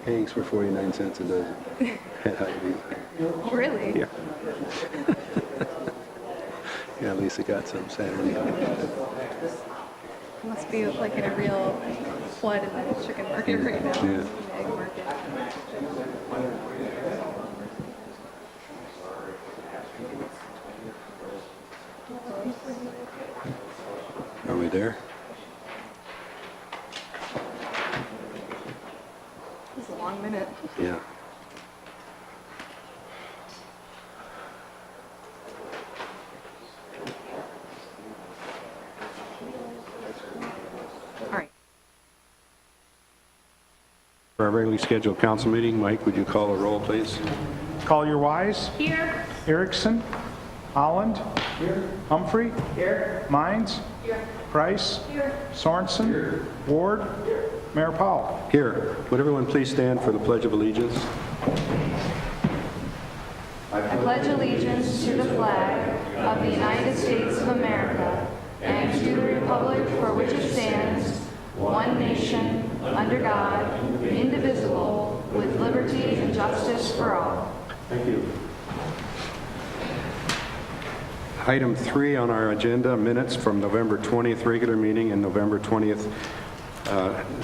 Eggs for 49 cents a dozen. Really? Yeah. Yeah, Lisa got some Saturday. Must be like in a real flood in the chicken market right now. Yeah. The egg market. Are we there? This is a long minute. Yeah. All right. For our regularly scheduled council meeting, Mike, would you call a roll, please? Collier Wise. Here. Erickson. Holland. Here. Humphrey. Here. Mines. Here. Price. Here. Sorensen. Here. Ward. Here. Mayor Powell. Here. Would everyone please stand for the Pledge of Allegiance? I pledge allegiance to the flag of the United States of America and to the republic for which it stands, one nation, under God, indivisible, with liberty and justice for all. Thank you. Item 3 on our agenda, minutes from November 20th regular meeting and November 20th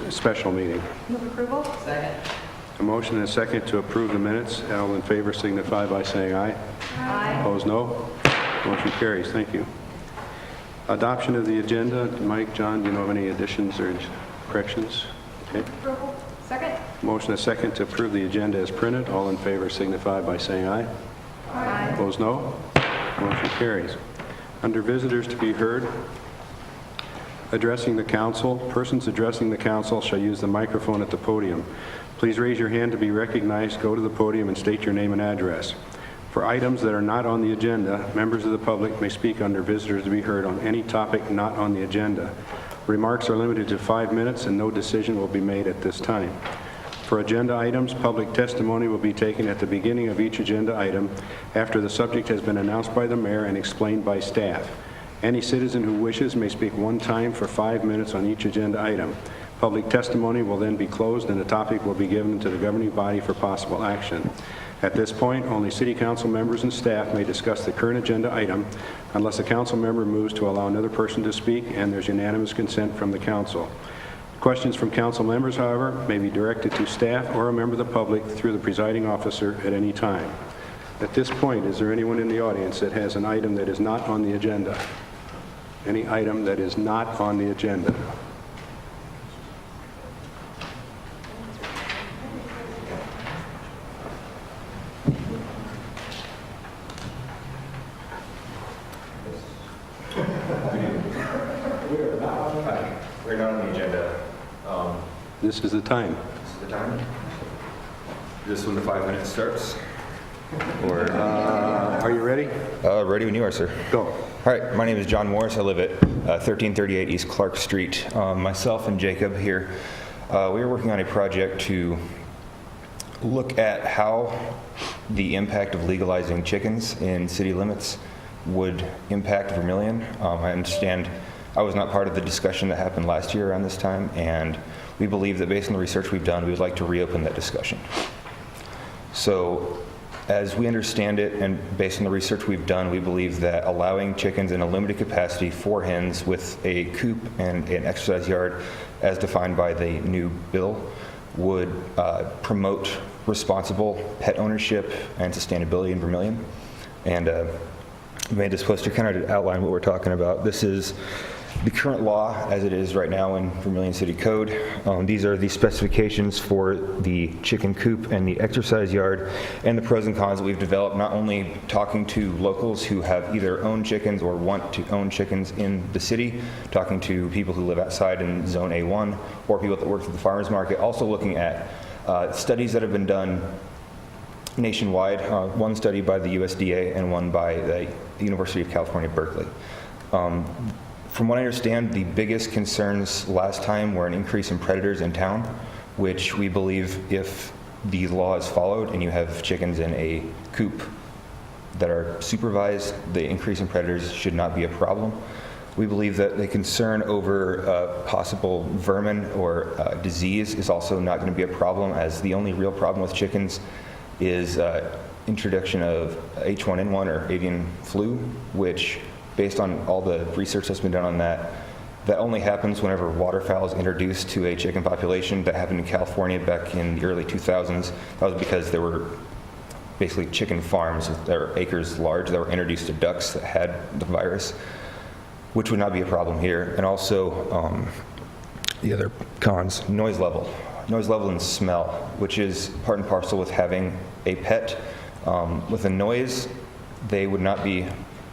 special meeting. Move approval? Second. A motion and a second to approve the minutes. All in favor signify by saying aye. Aye. Opposed, no. Motion carries. Thank you. Adoption of the agenda. Mike, John, do you know of any additions or corrections? Okay. Approval? Second? Motion and a second to approve the agenda as printed. All in favor signify by saying aye. Aye. Opposed, no. Motion carries. Under visitors to be heard, addressing the council, persons addressing the council shall use the microphone at the podium. Please raise your hand to be recognized, go to the podium, and state your name and address. For items that are not on the agenda, members of the public may speak under visitors to be heard on any topic not on the agenda. Remarks are limited to 5 minutes, and no decision will be made at this time. For agenda items, public testimony will be taken at the beginning of each agenda item after the subject has been announced by the mayor and explained by staff. Any citizen who wishes may speak one time for 5 minutes on each agenda item. Public testimony will then be closed and the topic will be given to the governing body for possible action. At this point, only city council members and staff may discuss the current agenda item unless a council member moves to allow another person to speak and there's unanimous consent from the council. Questions from council members, however, may be directed to staff or a member of the public through the presiding officer at any time. At this point, is there anyone in the audience that has an item that is not on the agenda? Any item that is not on the agenda? We're not on the agenda. This is the time. This is the time. This is when the 5 minutes starts. Or Are you ready? ready when you are, sir. Go. All right. My name is John Morris. I live at 1338 East Clark Street. Myself and Jacob here, we are working on a project to look at how the impact of legalizing chickens in city limits would impact Vermillion. I understand I was not part of the discussion that happened last year around this time, and we believe that based on the research we've done, we would like to reopen that discussion. So, as we understand it, and based on the research we've done, we believe that allowing chickens in a limited capacity, 4 hens with a coop and an exercise yard, as defined by the new bill, would promote responsible pet ownership and sustainability in Vermillion. And I made this poster kind of to outline what we're talking about. This is the current law as it is right now in Vermillion City Code. These are the specifications for the chicken coop and the exercise yard and the pros and cons that we've developed, not only talking to locals who have either owned chickens or want to own chickens in the city, talking to people who live outside in Zone A1 or people that work at the farmers market, also looking at studies that have been done nationwide, one study by the USDA and one by the University of California, Berkeley. From what I understand, the biggest concerns last time were an increase in predators in town, which we believe if the law is followed and you have chickens in a coop that are supervised, the increase in predators should not be a problem. We believe that the concern over possible vermin or disease is also not going to be a problem, as the only real problem with chickens is introduction of H1N1 or avian flu, which, based on all the research that's been done on that, that only happens whenever waterfowl is introduced to a chicken population. That happened in California back in the early 2000s. That was because there were basically chicken farms that are acres large that were introduced to ducks that had the virus, which would not be a problem here. And also the other cons, noise level and smell, which is part and parcel with having a pet. With the noise, they would not be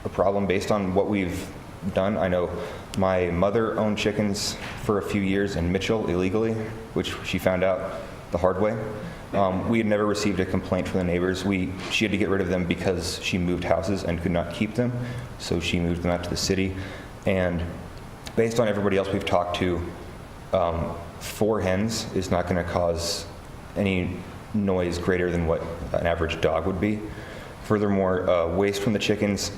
a problem based on what we've done. I know my mother owned chickens for a few years in Mitchell illegally, which she found out the hard way. We had never received a complaint from the neighbors. She had to get rid of them because she moved houses and could not keep them, so she moved them out to the city. And based on everybody else we've talked to, 4 hens is not going to cause any noise greater than what an average dog would be. Furthermore, waste from the chickens,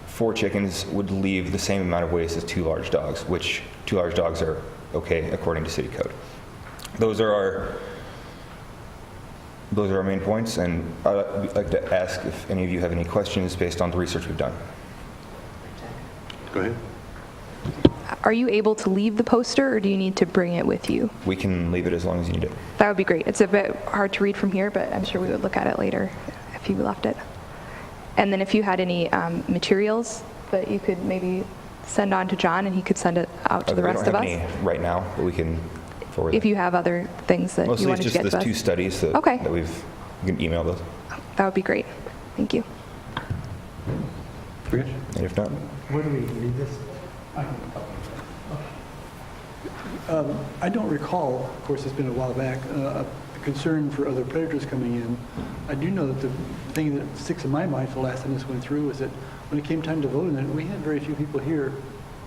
4 chickens would leave the same amount of waste as 2 large dogs, which 2 large dogs are okay according to city code. Those are our main points, and I'd like to ask if any of you have any questions based on the research we've done. Go ahead. Are you able to leave the poster, or do you need to bring it with you? We can leave it as long as you need it. That would be great. It's a bit hard to read from here, but I'm sure we would look at it later if you left it. And then if you had any materials that you could maybe send on to John, and he could send it out to the rest of us. We don't have any right now, but we can forward If it. you have other things that Mostly you it's wanted to just get to those us. 2 studies that, Okay. that you can email those. That would be great. Thank you. Rich? And if not, Where do we read this? I don't recall, of course, it's been a while back, a concern for other predators coming in. I do know that the thing that sticks in my mind for the last time this went through was that when it came time to vote on it, we had very few people here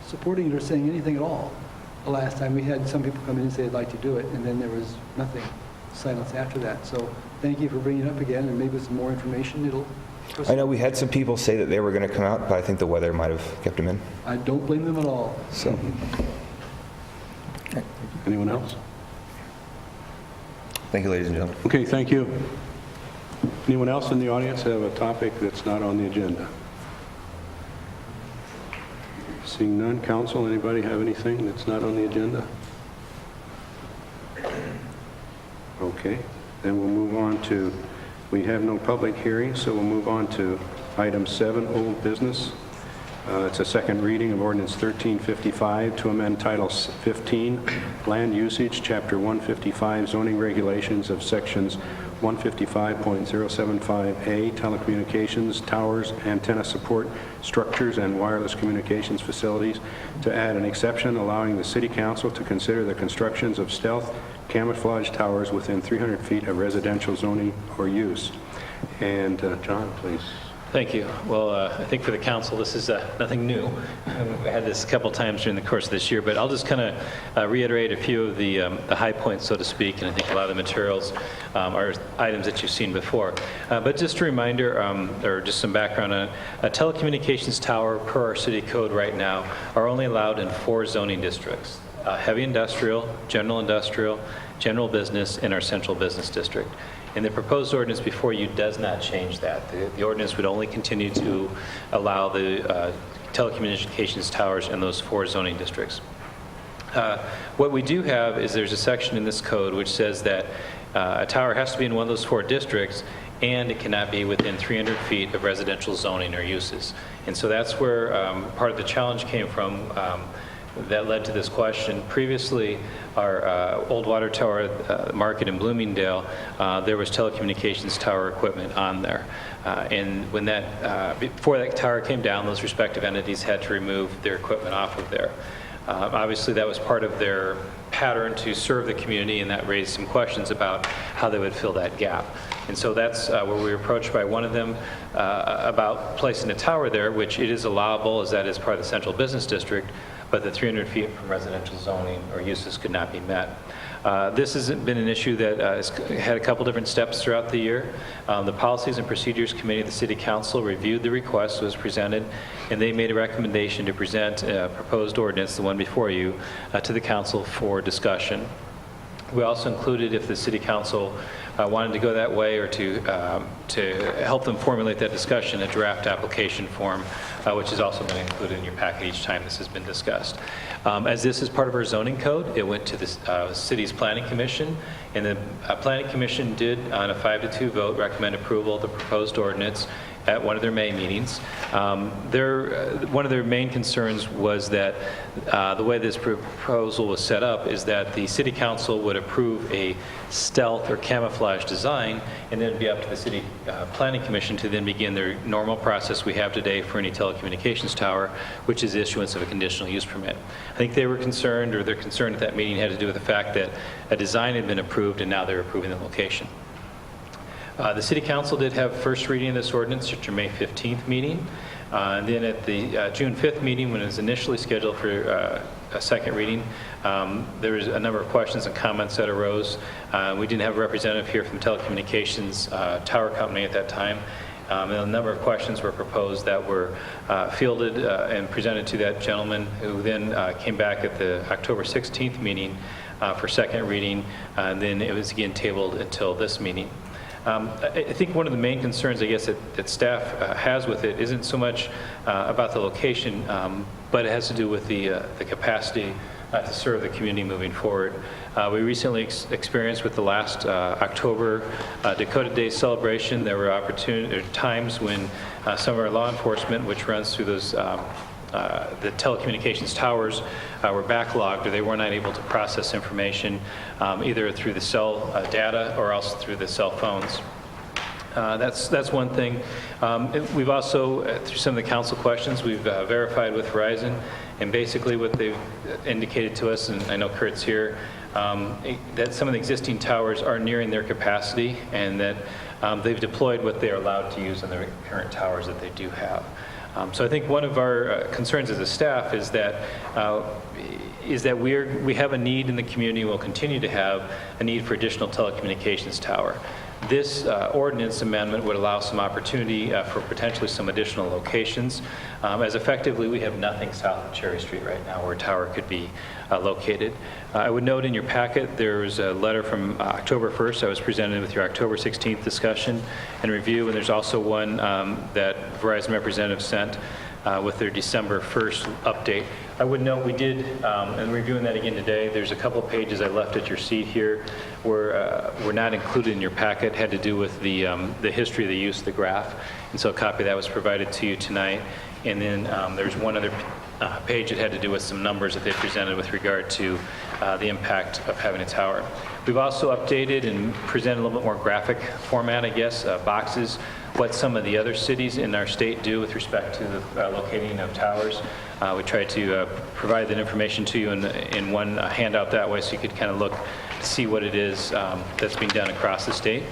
supporting it or saying anything at all. The last time we had some people come in and say they'd like to do it, and then there was nothing, silence after that. So thank you for bringing it up again, and maybe with some more information, it'll I know we had some people say that they were going to come out, but I think the weather might have kept them in. I don't blame them at all. So, Anyone else? thank you, ladies and gentlemen. Okay, thank you. Anyone else in the audience have a topic that's not on the agenda? Seeing none, council, anybody have anything that's not on the agenda? Okay, then we'll move on to, we have no public hearing, so we'll move on to item 7, old business. It's a second reading of ordinance 1355 to amend Title 15, Land Usage, Chapter 155, Zoning Regulations of Sections 155.075A, Telecommunications, Towers, Antenna Support Structures, and Wireless Communications Facilities, to add an exception allowing the City Council to consider the constructions of stealth camouflage towers within 300 feet of residential zoning or use. And John, please. Thank you. Well, I think for the council, this is nothing new. We had this a couple times during the course of this year, but I'll just kind of reiterate a few of the high points, so to speak, and I think a lot of the materials are items that you've seen before. But just a reminder, or just some background on a telecommunications tower per our city code right now are only allowed in 4 zoning districts: heavy industrial, general business, and our central business district. And the proposed ordinance before you does not change that. The ordinance would only continue to allow the telecommunications towers in those 4 zoning districts. What we do have is there's a section in this code which says that a tower has to be in one of those 4 districts, and it cannot be within 300 feet of residential zoning or uses. And so that's where part of the challenge came from that led to this question. Previously, our old water tower market in Bloomingdale, there was telecommunications tower equipment on there. And when that, before that tower came down, those respective entities had to remove their equipment off of there. Obviously, that was part of their pattern to serve the community, and that raised some questions about how they would fill that gap. And so that's where we were approached by one of them about placing a tower there, which it is allowable as that is part of the central business district, but the 300 feet from residential zoning or uses could not be met. This has been an issue that has had a couple different steps throughout the year. The Policies and Procedures Committee of the City Council reviewed the request that was presented, and they made a recommendation to present a proposed ordinance, the one before you, to the council for discussion. We also included, if the City Council wanted to go that way or to help them formulate that discussion, a draft application form, which has also been included in your packet each time this has been discussed. As this is part of our zoning code, it went to the city's planning commission, and the planning commission did, on a 5-2 vote, recommend approval of the proposed ordinance at one of their May meetings. One of their main concerns was that the way this proposal was set up is that the City Council would approve a stealth or camouflage design, and then it'd be up to the City Planning Commission to then begin their normal process we have today for any telecommunications tower, which is the issuance of a conditional use permit. I think they were concerned, or their concern at that meeting had to do with the fact that a design had been approved and now they're approving the location. The City Council did have first reading of this ordinance at your May 15th meeting. And then at the June 5th meeting, when it was initially scheduled for a second reading, there was a number of questions and comments that arose. We didn't have a representative here from the telecommunications tower company at that time. And a number of questions were proposed that were fielded and presented to that gentleman, who then came back at the October 16th meeting for second reading. And then it was again tabled until this meeting. I think one of the main concerns, I guess, that staff has with it isn't so much about the location, but it has to do with the capacity to serve the community moving forward. We recently experienced with the last October Dakota Day celebration, there were times when some of our law enforcement, which runs through those the telecommunications towers, were backlogged, or they were not able to process information either through the cell data or else through the cell phones. That's one thing. We've also, through some of the council questions, we've verified with Verizon, and basically what they've indicated to us, and I know Kurt's here, that some of the existing towers are nearing their capacity, and that they've deployed what they are allowed to use on the current towers that they do have. So I think one of our concerns as a staff is that we have a need in the community, we'll continue to have a need for additional telecommunications tower. This ordinance amendment would allow some opportunity for potentially some additional locations, as effectively we have nothing south of Cherry Street right now where a tower could be located. I would note in your packet there's a letter from October 1st that was presented with your October 16th discussion and review, and there's also one that Verizon representative sent with their December 1st update. I would note we did, and reviewing that again today, there's a couple pages I left at your seat here were not included in your packet, had to do with the history of the use of the graph, and so a copy of that was provided to you tonight. And then there's one other page that had to do with some numbers that they presented with regard to the impact of having a tower. We've also updated and presented a little bit more graphic format, I guess, boxes, what some of the other cities in our state do with respect to the locating of towers. We tried to provide that information to you in one handout that way, so you could kind of look to see what it is that's being done across the state.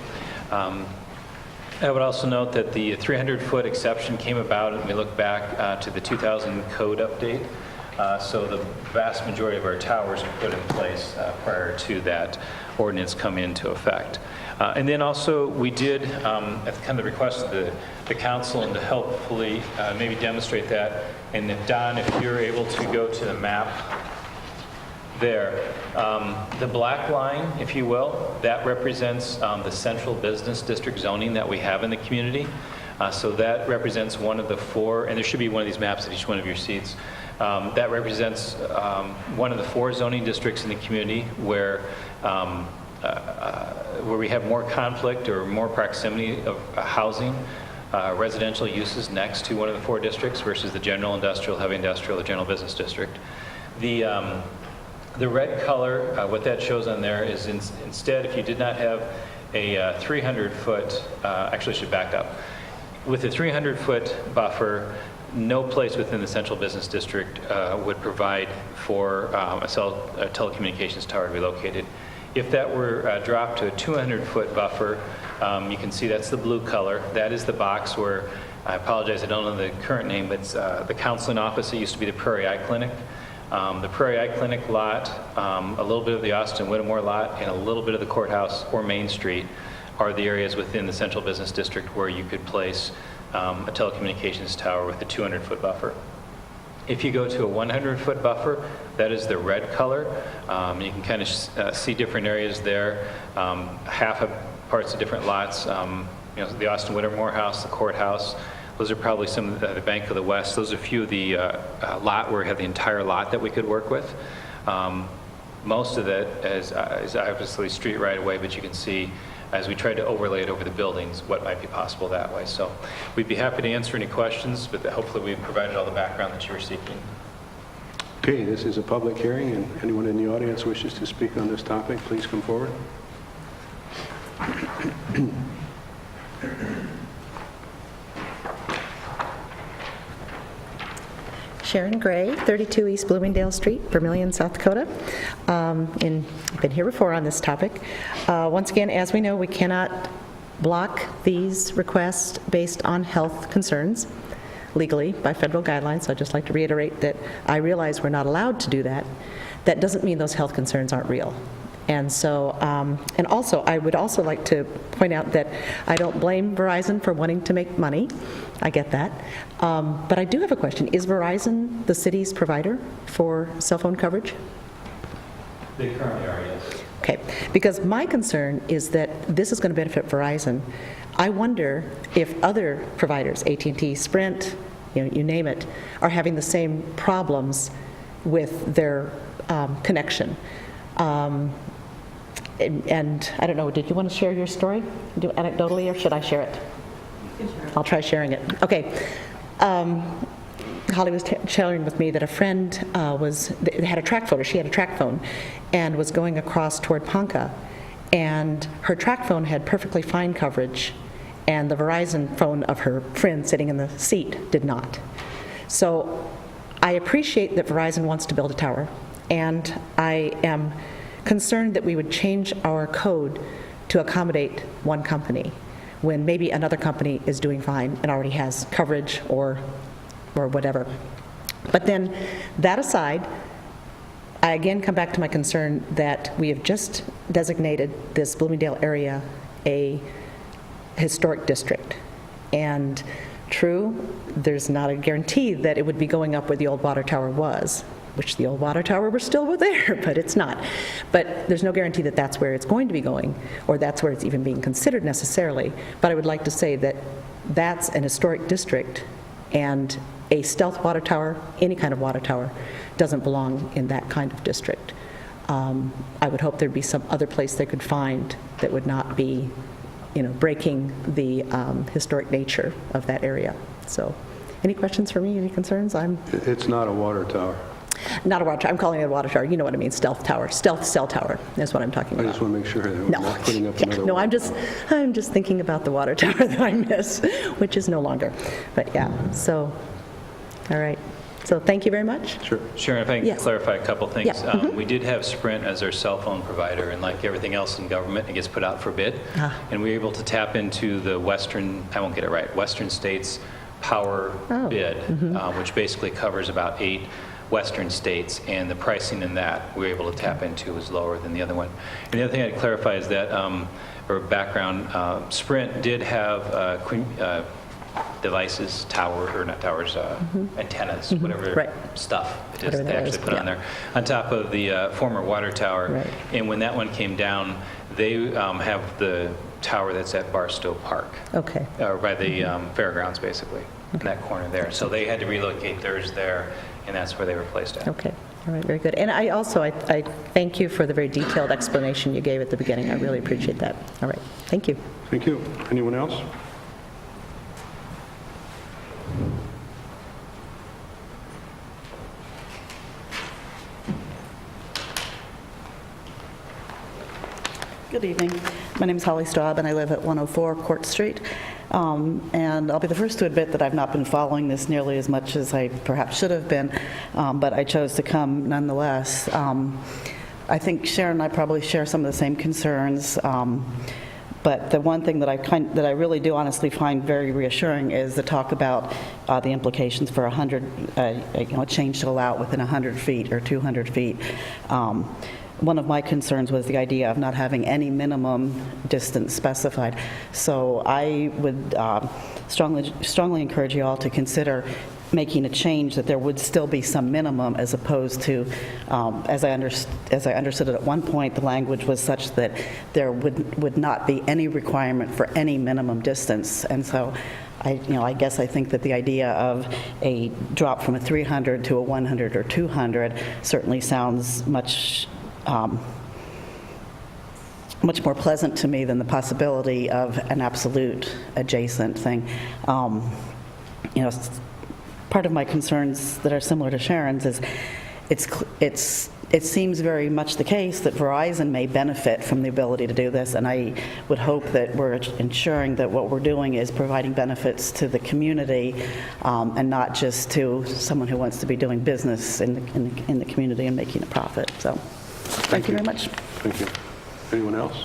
I would also note that the 300-foot exception came about, and we look back to the 2000 code update. So the vast majority of our towers are put in place prior to that ordinance come into effect. And then also we did, at kind of the request of the council, and to helpfully maybe demonstrate that, and if Don, if you're able to go to the map there, the black line, if you will, that represents the central business district zoning that we have in the community. So that represents one of the four, and there should be one of these maps at each one of your seats. That represents one of the four zoning districts in the community where we have more conflict or more proximity of housing, residential uses next to one of the four districts versus the general industrial, heavy industrial, the general business district. The red color, what that shows on there is instead, if you did not have a 300-foot, actually I should back up. With a 300-foot buffer, no place within the central business district would provide for a telecommunications tower to be located. If that were dropped to a 200-foot buffer, you can see that's the blue color. That is the box where, I apologize, I don't know the current name, but it's the counseling office. It used to be the Prairie Eye Clinic. The Prairie Eye Clinic lot, a little bit of the Austin Whittemore lot, and a little bit of the courthouse or Main Street are the areas within the central business district where you could place a telecommunications tower with a 200-foot buffer. If you go to a 100-foot buffer, that is the red color. You can kind of see different areas there, half of parts of different lots. The Austin Whittemore House, the courthouse, those are probably some of the Bank of the West. Those are a few of the lot where we have the entire lot that we could work with. Most of that is obviously street right away, but you can see as we try to overlay it over the buildings what might be possible that way. So we'd be happy to answer any questions, but hopefully we've provided all the background that you were seeking. Okay, this is a public hearing, and anyone in the audience wishes to speak on this topic, please come forward. Sharon Gray, 32 East Bloomingdale Street, Vermillion, South Dakota. I've been here before on this topic. Once again, as we know, we cannot block these requests based on health concerns legally by federal guidelines. So I'd just like to reiterate that I realize we're not allowed to do that. That doesn't mean those health concerns aren't real. And so, and also, I would also like to point out that I don't blame Verizon for wanting to make money. I get that. But I do have a question. Is Verizon the city's provider for cell phone coverage? They currently are, yes. Okay, because my concern is that this is going to benefit Verizon. I wonder if other providers, AT&T, Sprint, you name it, are having the same problems with their connection. And I don't know, did you want to share your story anecdotally, or should I share it? You can share it. I'll try sharing it. Okay. Holly was sharing with me that a friend had a track phone, or she had a track phone, and was going across toward Ponca, and her track phone had perfectly fine coverage, and the Verizon phone of her friend sitting in the seat did not. So I appreciate that Verizon wants to build a tower, and I am concerned that we would change our code to accommodate one company when maybe another company is doing fine and already has coverage or whatever. But then, that aside, I again come back to my concern that we have just designated this Bloomingdale area a historic district. And true, there's not a guarantee that it would be going up where the old water tower was, which the old water tower was still there, but it's not. But there's no guarantee that that's where it's going to be going, or that's where it's even being considered necessarily. But I would like to say that that's an historic district, and a stealth water tower, any kind of water tower, doesn't belong in that kind of district. I would hope there'd be some other place they could find that would not be, breaking the historic nature of that area. So, any questions for me? Any concerns? It's not a water tower. Not a water tower. I'm calling it a water tower. You know what I mean? Stealth tower. Stealth cell tower is what I'm talking about. I just want to make sure that we're not putting up another No, water I'm just thinking about the water tower that I miss, which is no longer. But yeah, so, all right. So thank you very much. Sure. Sharon, if I can Yes. clarify a couple things. Yeah. We did have Sprint as our cell phone provider, and like everything else in government, it gets put out for bid. And we were able to tap into the Western States power bid, which basically covers about 8 Western states, and the pricing in that we were able to tap into was lower than the other one. And the other thing I'd clarify is that, or background, Sprint did have devices, antennas, whatever stuff it is they actually put on there, on top of the former water tower. Right. And when that one came down, they have the tower that's at Barstow Park. Okay. By the fairgrounds, basically, in that corner there. So they had to relocate theirs there, and that's where they were placed at. Okay. All right, very good. And I also, I thank you for the very detailed explanation you gave at the beginning. I really appreciate that. All right. Thank you. Thank you. Anyone else? Good evening. My name is Holly Straub, and I live at 104 Court Street. And I'll be the first to admit that I've not been following this nearly as much as I perhaps should have been, but I chose to come nonetheless. I think Sharon and I probably share some of the same concerns. But the one thing that I really do honestly find very reassuring is the talk about the implications for a change to allow it within 100 feet or 200 feet. One of my concerns was the idea of not having any minimum distance specified. So I would strongly encourage you all to consider making a change that there would still be some minimum, as opposed to, as I understood it at one point, the language was such that there would not be any requirement for any minimum distance. And so I guess I think that the idea of a drop from a 300 to a 100 or 200 certainly sounds much more pleasant to me than the possibility of an absolute adjacent thing. Part of my concerns that are similar to Sharon's is it seems very much the case that Verizon may benefit from the ability to do this, and I would hope that we're ensuring that what we're doing is providing benefits to the community and not just to someone who wants to be doing business in the community and making a profit. So, thank you very much. Thank you. Anyone else?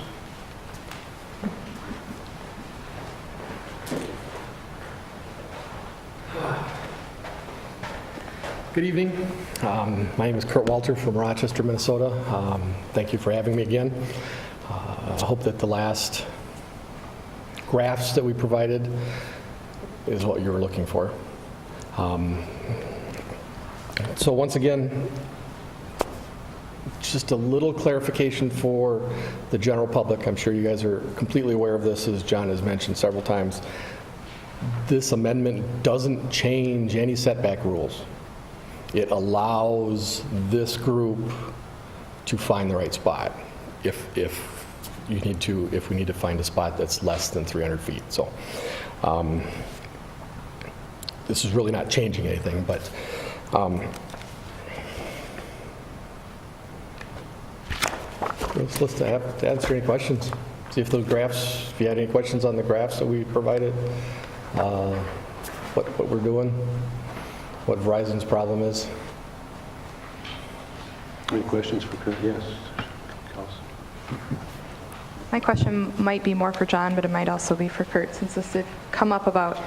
Good evening. My name is Kurt Walter from Rochester, Minnesota. Thank you for having me again. I hope that the last graphs that we provided is what you were looking for. So once again, just a little clarification for the general public. I'm sure you guys are completely aware of this, as John has mentioned several times. This amendment doesn't change any setback rules. It allows this group to find the right spot if we need to find a spot that's less than 300 feet. So this is really not changing anything, but let's to answer any questions. See if those graphs, if you had any questions on the graphs that we provided, what we're doing, what Verizon's problem is. Any questions for Kurt? Yes. My question might be more for John, but it might also be for Kurt, since this had come up about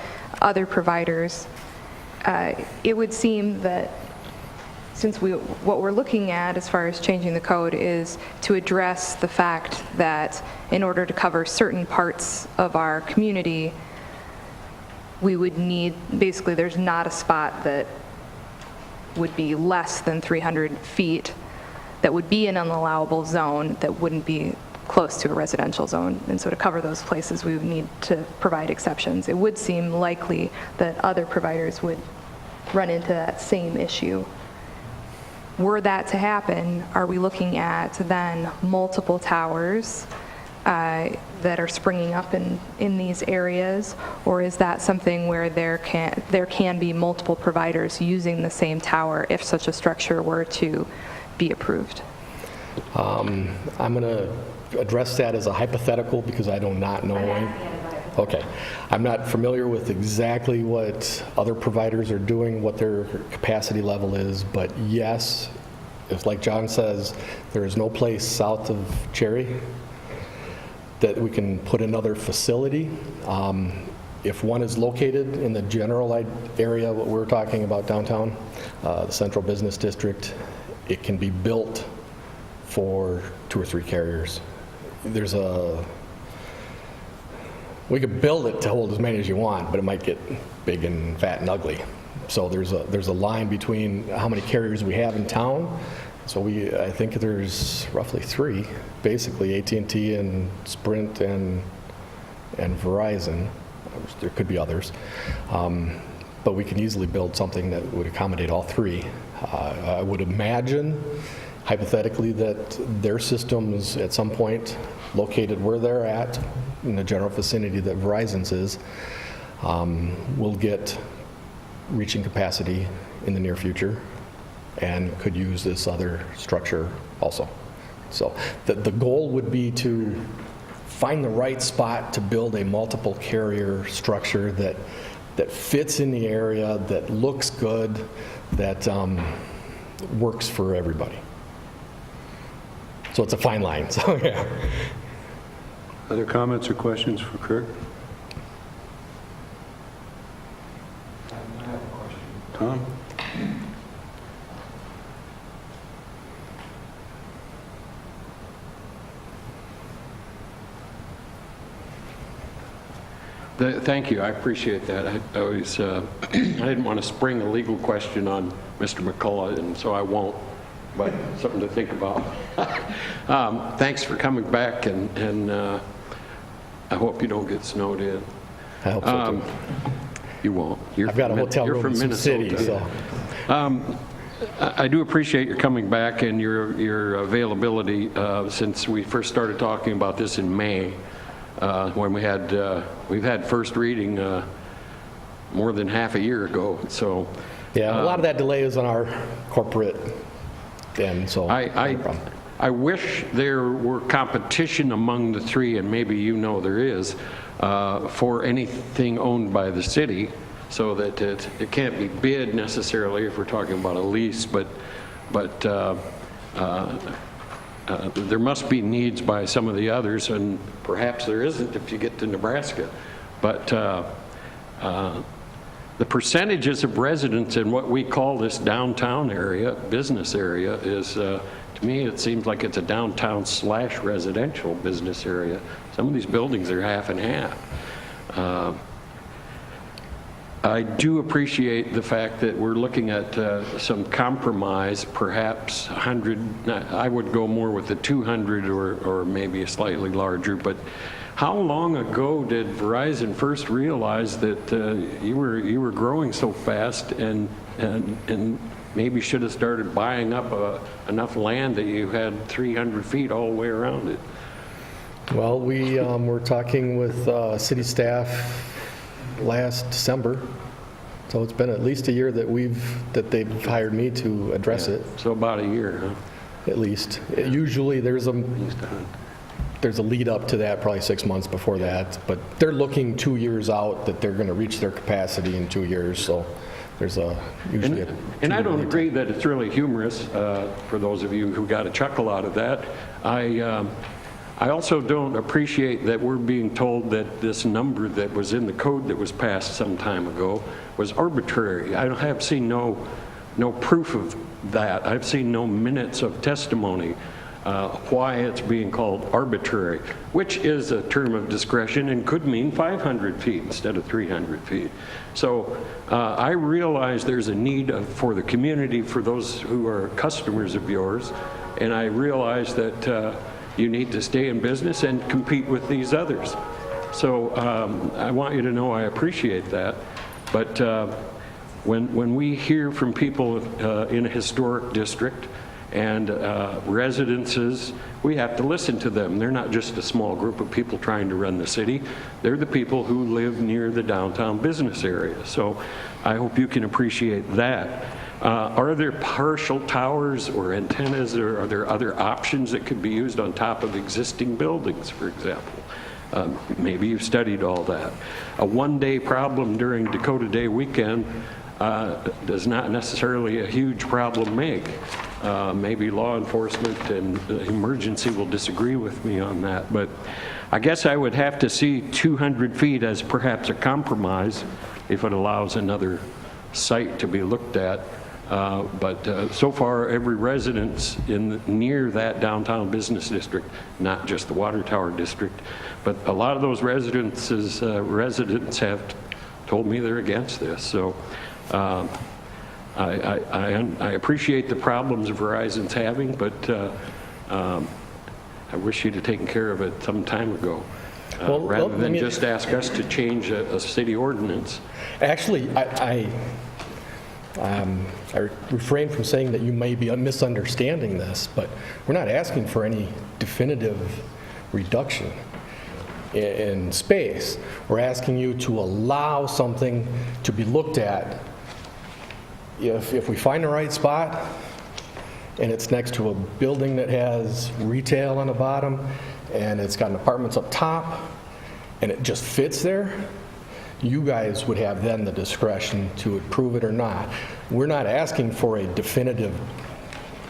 other providers. It would seem that since what we're looking at as far as changing the code is to address the fact that in order to cover certain parts of our community, we would need, basically there's not a spot that would be less than 300 feet that would be in an allowable zone that wouldn't be close to a residential zone. And so to cover those places, we would need to provide exceptions. It would seem likely that other providers would run into that same issue. Were that to happen, are we looking at then multiple towers that are springing up in these areas, or is that something where there can be multiple providers using the same tower if such a structure were to be approved? I'm going to address that as a hypothetical because I do not know. Okay. I'm not familiar with exactly what other providers are doing, what their capacity level is, but yes, if, like John says, there is no place south of Cherry that we can put another facility. If one is located in the general area, what we're talking about downtown, the central business district, it can be built for 2 or 3 carriers. We could build it to hold as many as you want, but it might get big and fat and ugly. So there's a line between how many carriers we have in town. So I think there's roughly 3, basically AT&T and Sprint and Verizon. There could be others, but we can easily build something that would accommodate all 3. I would imagine, hypothetically, that their systems at some point located where they're at in the general vicinity that Verizon's is will get reaching capacity in the near future and could use this other structure also. So the goal would be to find the right spot to build a multiple carrier structure that fits in the area, that looks good, that works for everybody. So it's a fine line. So yeah. Other comments or questions for Kirk? Tom? Thank you, I appreciate that. I always, I didn't want to spring a legal question on Mr. McCullough, and so I won't, but something to think about. Thanks for coming back, and I hope you don't get snowed in. I hope so, too. You won't. I've got a hotel room in Sioux City, so. I do appreciate your coming back and your availability since we first started talking about this in May, when we've had first reading more than half a year ago. So Yeah, a lot of that delay is on our corporate end, so. no problem. I wish there were competition among the three, and maybe you know there is, for anything owned by the city, so that it can't be bid necessarily if we're talking about a lease, but there must be needs by some of the others, and perhaps there isn't if you get to Nebraska. But the percentages of residents in what we call this downtown area, business area, is, to me, it seems like it's a downtown / residential business area. Some of these buildings are half and half. I do appreciate the fact that we're looking at some compromise, perhaps 100, I would go more with the 200 or maybe a slightly larger, but how long ago did Verizon first realize that you were growing so fast and maybe should have started buying up enough land that you had 300 feet all the way around it? Well, we were talking with city staff last December, so it's been at least a year that they've hired me to address it. So about a year, huh? At least. Usually there's a lead up to that, probably 6 months before that, but they're looking 2 years out that they're going to reach their capacity in 2 years, so there's usually a... And I don't agree that it's really humorous, for those of you who got a chuckle out of that. I also don't appreciate that we're being told that this number that was in the code that was passed some time ago was arbitrary. I have seen no proof of that. I've seen no minutes of testimony why it's being called arbitrary, which is a term of discretion and could mean 500 feet instead of 300 feet. So I realize there's a need for the community, for those who are customers of yours, and I realize that you need to stay in business and compete with these others. So I want you to know I appreciate that. But when we hear from people in a historic district and residences, we have to listen to them. They're not just a small group of people trying to run the city. They're the people who live near the downtown business area. So I hope you can appreciate that. Are there partial towers or antennas, or are there other options that could be used on top of existing buildings, for example? Maybe you've studied all that. A one-day problem during Dakota Day weekend does not necessarily a huge problem make. Maybe law enforcement and emergency will disagree with me on that, but I guess I would have to see 200 feet as perhaps a compromise if it allows another site to be looked at. But so far, every residence near that downtown business district, not just the water tower district, but a lot of those residents have told me they're against this. So I appreciate the problems Verizon's having, but I wish you'd have taken care of it some time ago, rather than just ask us to change a city ordinance. Actually, I refrain from saying that you may be misunderstanding this, but we're not asking for any definitive reduction in space. We're asking you to allow something to be looked at. If we find the right spot and it's next to a building that has retail on the bottom and it's got apartments up top and it just fits there, you guys would have then the discretion to approve it or not. We're not asking for a definitive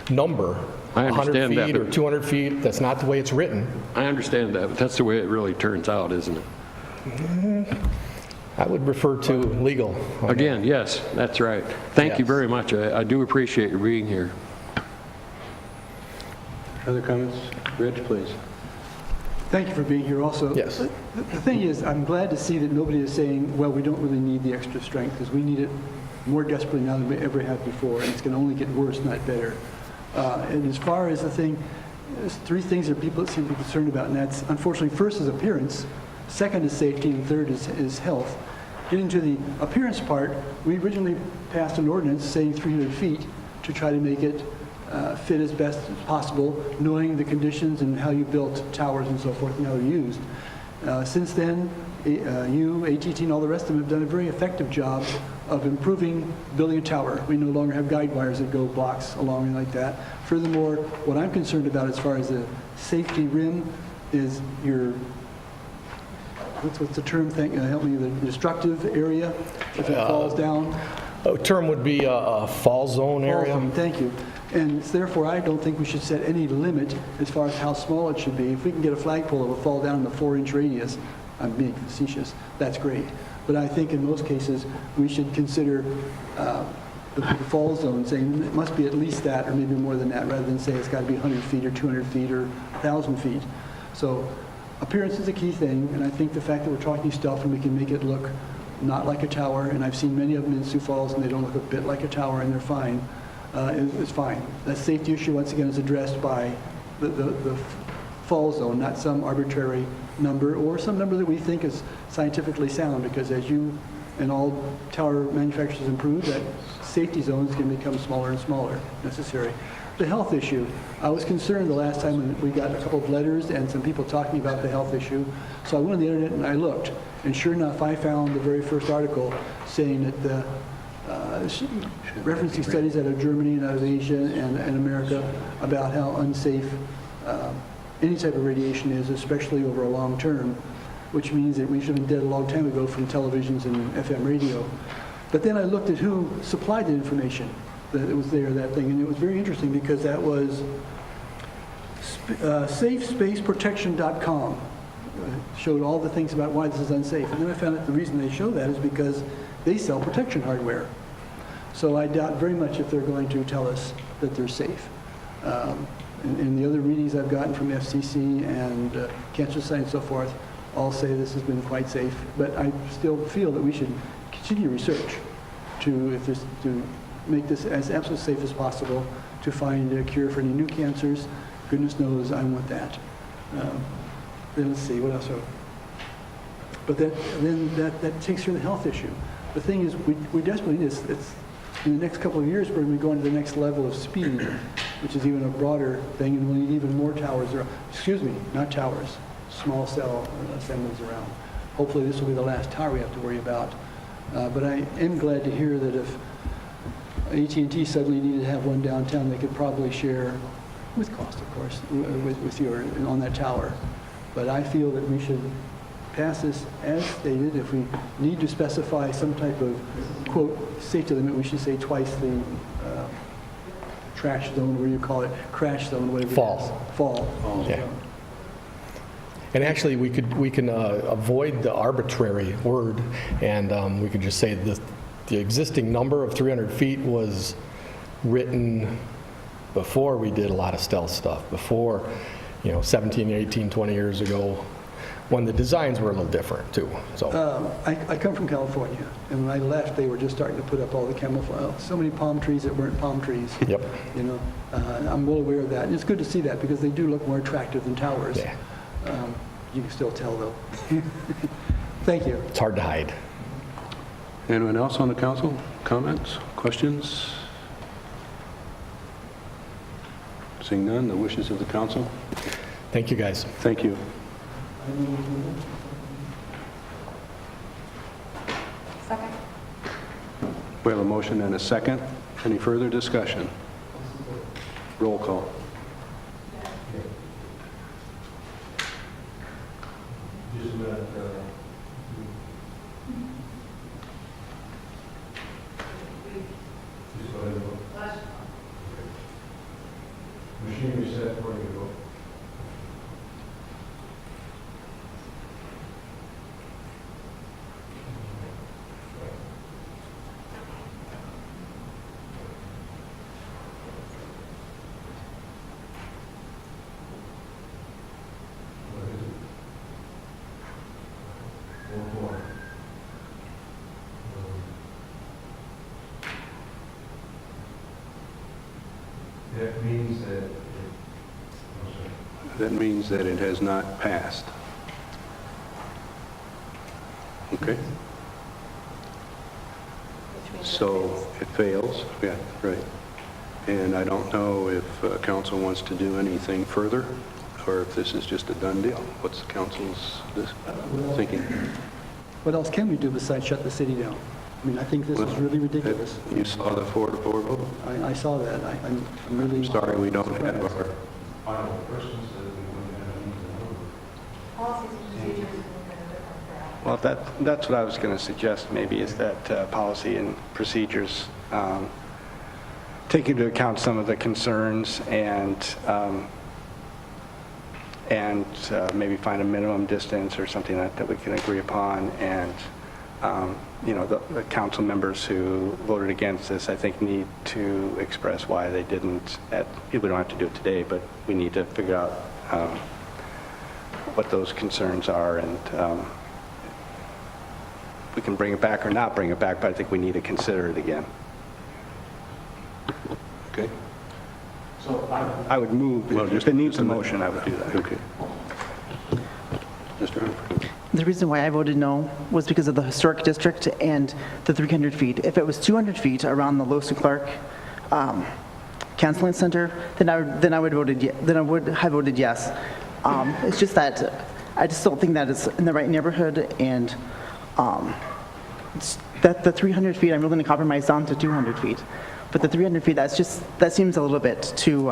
number, I understand 100 that, feet but- or 200 feet. That's not the way it's written. I understand that, but that's the way it really turns out, isn't it? I would refer to legal. Again, yes, that's right. Thank you Yes. very much. I do appreciate your being here. Other comments? Rich, please. Thank you for being here also. Yes. The thing is, I'm glad to see that nobody is saying, well, we don't really need the extra strength, because we need it more desperately now than we ever have before, and it's going to only get worse, not better. And as far as the thing, there's three things that people seem to be concerned about, and that's, unfortunately, first is appearance, second is safety, and third is health. Getting to the appearance part, we originally passed an ordinance saying 300 feet to try to make it fit as best as possible, knowing the conditions and how you built towers and so forth and how they're used. Since then, you, AT&T, and all the rest of them have done a very effective job of improving building a tower. We no longer have guide wires that go blocks along and like that. Furthermore, what I'm concerned about as far as the safety rim is your, what's the term thing? Help me, the destructive area, if it falls down. A term would be a fall zone area. Fall zone, thank you. And therefore, I don't think we should set any limit as far as how small it should be. If we can get a flagpole that will fall down in a 4-inch radius, I'm being facetious, that's great. But I think in most cases, we should consider the fall zone, saying it must be at least that or maybe more than that, rather than say it's got to be 100 feet or 200 feet or 1,000 feet. So appearance is a key thing, and I think the fact that we're talking stuff and we can make it look not like a tower, and I've seen many of them in Sioux Falls, and they don't look a bit like a tower, and they're fine, is fine. That safety issue, once again, is addressed by the fall zone, not some arbitrary number, or some number that we think is scientifically sound, because as you and all tower manufacturers improve, that safety zone is going to become smaller and smaller, necessary. The health issue, I was concerned the last time when we got a couple of letters and some people talking about the health issue, so I went on the internet and I looked, and sure enough, I found the very first article saying that the referencing studies out of Germany and out of Asia and America about how unsafe any type of radiation is, especially over a long term, which means that we should have been dead a long time ago from televisions and FM radio. But then I looked at who supplied the information that it was there, that thing, and it was very interesting because that was safespaceprotection.com. Showed all the things about why this is unsafe. And then I found out the reason they show that is because they sell protection hardware. So I doubt very much if they're going to tell us that they're safe. And the other readings I've gotten from FCC and Cancer Society and so forth all say this has been quite safe. But I still feel that we should continue research to make this as absolutely safe as possible, to find a cure for any new cancers. Goodness knows I want that. Then let's see, what else? But then that takes care of the health issue. The thing is, we desperately need this. It's, in the next couple of years, we're going to be going to the next level of speed, which is even a broader thing, and we'll need even more towers around. Excuse me, not towers, small cell assemblies around. Hopefully this will be the last tower we have to worry about. But I am glad to hear that if AT&T suddenly needed to have one downtown, they could probably share, with cost of course, with you on that tower. But I feel that we should pass this as stated. If we need to specify some type of, quote, safety limit, we should say twice the trash zone, what do you call it, crash zone, whatever Fall. it is. Fall. Yeah. And actually, we can avoid the arbitrary word, and we could just say the existing number of 300 feet was written before we did a lot of stealth stuff, before, 17, 18, 20 years ago, when the designs were a little different too. So I come from California, and when I left, they were just starting to put up all the camouflage, so many palm trees that weren't palm trees. Yep. I'm well aware of that, and it's good to see that because they do look more attractive than towers. Yeah. You can still tell though. Thank you. It's hard to hide. Anyone else on the council? Comments? Questions? Seeing none, the wishes of the council. Thank you, guys. Thank you. Second. We have a motion and a second. Any further discussion? Roll call. That means that it has not passed. Okay? So it fails, yeah, right. And I don't know if council wants to do anything further, or if this is just a done deal. What's the council's thinking? What else can we do besides shut the city down? I mean, I think this is really ridiculous. You saw the 4-4 vote? I saw that. I'm really... Sorry, we don't have our... Well, that's what I was going to suggest maybe, is that policy and procedures take into account some of the concerns and maybe find a minimum distance or something that we can agree upon. And, you know, the council members who voted against this, I think, need to express why they didn't. We don't have to do it today, but we need to figure out what those concerns are, and we can bring it back or not bring it back, but I think we need to consider it again. Okay? So I would move, well, if it needs a motion, I would do that. Okay. Mr. Humphrey? The reason why I voted no was because of the historic district and the 300 feet. If it was 200 feet around the Lewis and Clark Counseling Center, then I would have voted yes. It's just that I just don't think that it's in the right neighborhood, and that the 300 feet, I'm willing to compromise down to 200 feet. But the 300 feet, that seems a little bit too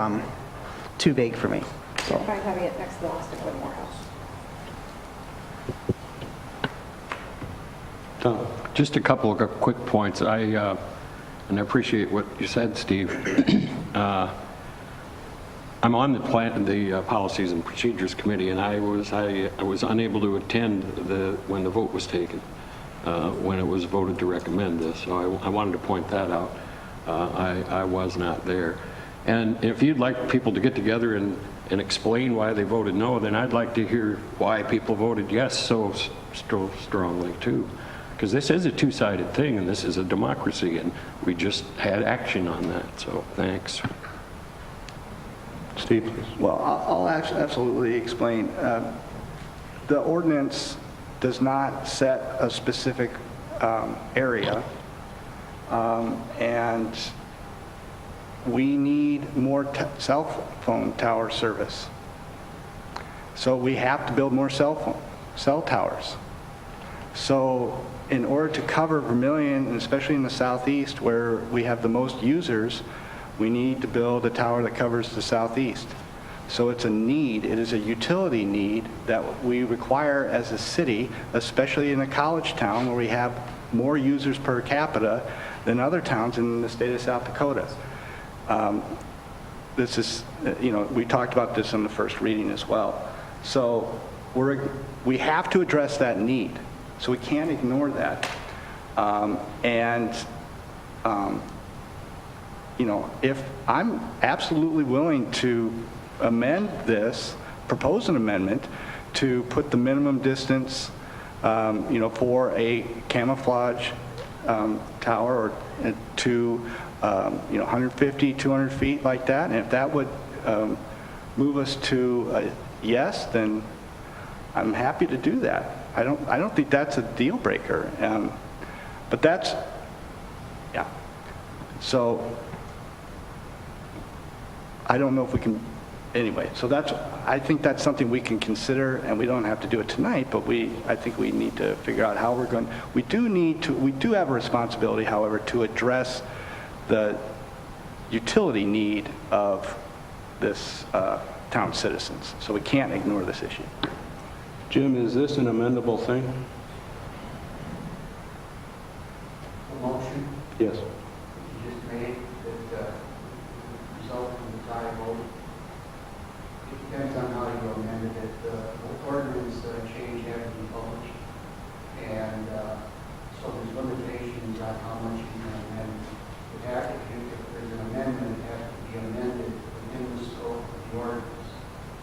vague for me. So. Try having it next to the Austin Whitmore house. Tom? Just a couple of quick points. And I appreciate what you said, Steve. I'm on the Policies and Procedures Committee, and I was unable to attend when the vote was taken, when it was voted to recommend this. So I wanted to point that out. I was not there. And if you'd like people to get together and explain why they voted no, then I'd like to hear why people voted yes so strongly too. Because this is a two-sided thing, and this is a democracy, and we just had action on that. So thanks. Steve, please. Well, I'll absolutely explain. The ordinance does not set a specific area, and we need more cell phone tower service. So we have to build more cell towers. So in order to cover Vermillion, and especially in the southeast where we have the most users, we need to build a tower that covers the southeast. So it's a need, it is a utility need that we require as a city, especially in a college town where we have more users per capita than other towns in the state of South Dakota. This is, you know, we talked about this in the first reading as well. So we have to address that need. So we can't ignore that. You know, if I'm absolutely willing to amend this, propose an amendment to put the minimum distance, you know, for a camouflage tower or to, you know, 150, 200 feet like that. And if that would move us to a yes, then I'm happy to do that. I don't think that's a deal breaker. But that's, yeah. So I don't know if we can, anyway, so I think that's something we can consider, and we don't have to do it tonight, but I think we need to figure out how we're going. We do have a responsibility, however, to address the utility need of this town citizens. So we can't ignore this issue. Jim, is this an amendable thing? A motion Yes. you just made that result in the tie vote. It depends on how you amended it. The ordinance change had to be published, and so there's limitations on how much you can amend. If there's an amendment, it has to be amended within the scope of the ordinance,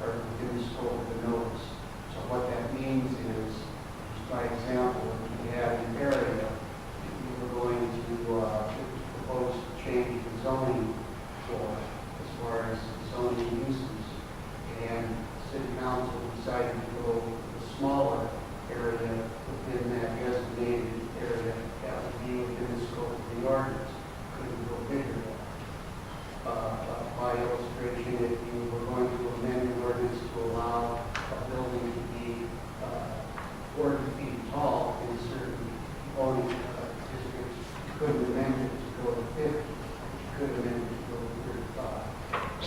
or within the scope of the notice. So what that means is, just by example, if you had an area, if you were going to propose change the zoning for, as far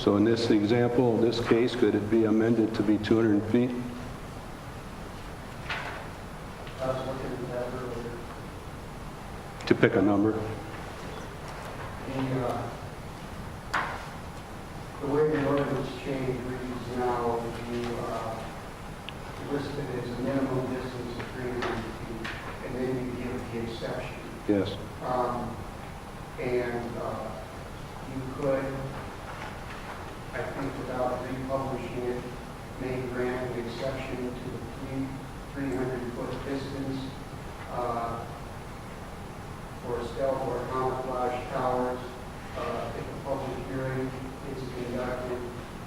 So in this example, this case, could it be amended to be 200 feet? I was looking at that earlier. To pick a number? The way the ordinance change reads now, you list it as a minimum distance of 300 feet, and then you give the exception. Yes. And you could, I think without republishing it, may grant an exception to the 300-foot distance for stealth or camouflage towers if a public hearing is conducted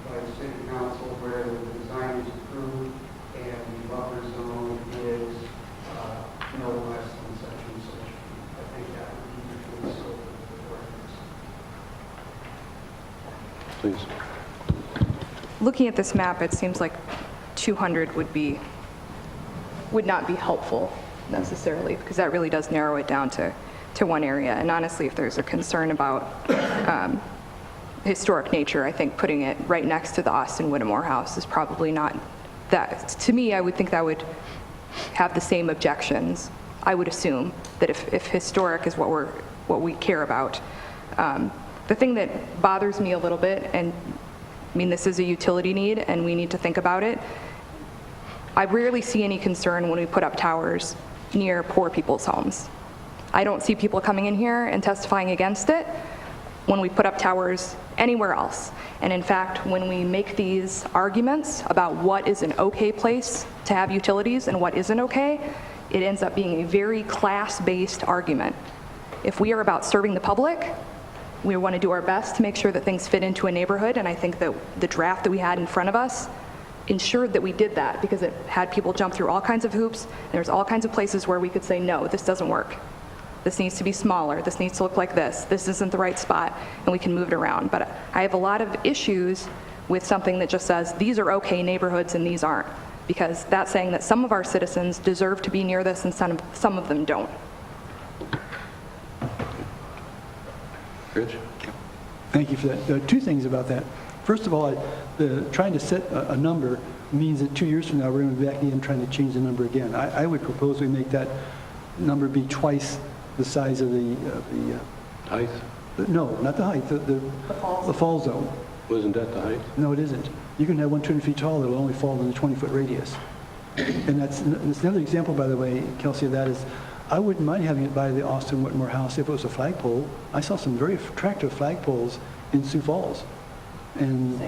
by the city council where the design is approved and the buffer zone is no less than such and such. I think that would be between the scope of the ordinance. Please. Looking at this map, it seems like 200 would not be helpful necessarily, because that really does narrow it down to one area. And honestly, if there's a concern about historic nature, I think putting it right next to the Austin Whittemore House is probably not that. To me, I would think that would have the same objections. I would assume that if historic is what we care about. The thing that bothers me a little bit, and I mean, this is a utility need and we need to think about it. I rarely see any concern when we put up towers near poor people's homes. I don't see people coming in here and testifying against it when we put up towers anywhere else. And in fact, when we make these arguments about what is an okay place to have utilities and what isn't okay, it ends up being a very class-based argument. If we are about serving the public, we want to do our best to make sure that things fit into a neighborhood, and I think that the draft that we had in front of us ensured that we did that, because it had people jump through all kinds of hoops. There's all kinds of places where we could say, no, this doesn't work. This needs to be smaller. This needs to look like this. This isn't the right spot, and we can move it around. But I have a lot of issues with something that just says, these are okay neighborhoods and these aren't, because that's saying that some of our citizens deserve to be near this and some of them don't. Rich? Thank you for that. There are two things about that. First of all, trying to set a number means that 2 years from now, we're going to be back again trying to change the number again. I would propose we make that number be twice the size of the Height? No, not the height, the fall zone. Wasn't that the height? No, it isn't. You can have one 200 feet tall that'll only fall in a 20-foot radius. And that's another example, by the way, Kelsey, of that is, I wouldn't mind having it by the Austin Whittemore House if it was a flagpole. I saw some very attractive flagpoles in Sioux Falls. And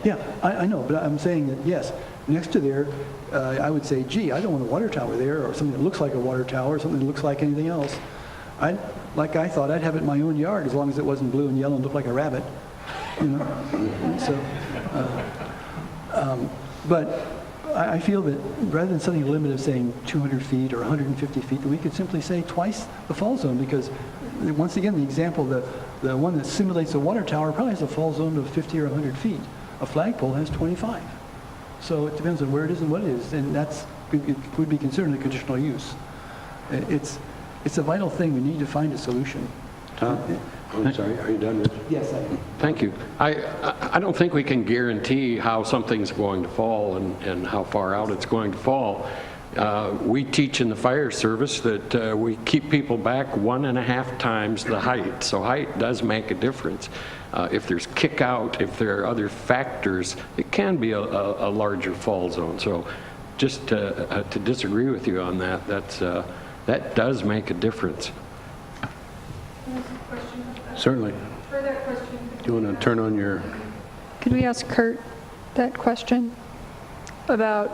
yeah, I know, but I'm saying that, yes, next to there, I would say, gee, I don't want a water tower there, or something that looks like a water tower, or something that looks like anything else. Like I thought, I'd have it in my own yard as long as it wasn't blue and yellow and looked like a rabbit, you know. So, but I feel that rather than setting a limit of saying 200 feet or 150 feet, we could simply say twice the fall zone, because once again, the example, the one that simulates a water tower probably has a fall zone of 50 or 100 feet. A flagpole has 25. So it depends on where it is and what it is, and it would be considered a conditional use. It's a vital thing. We need to find a solution. Tom? I'm sorry, are you done, Rich? Yes, I am. Thank you. I don't think we can guarantee how something's going to fall and how far out it's going to fall. We teach in the fire service that we keep people back 1.5 times the height. So height does make a difference. If there's kick out, if there are other factors, it can be a larger fall zone. So just to disagree with you on that, that does make a difference. Certainly. For that question, Do you want to turn on your... could we ask Kurt that question about,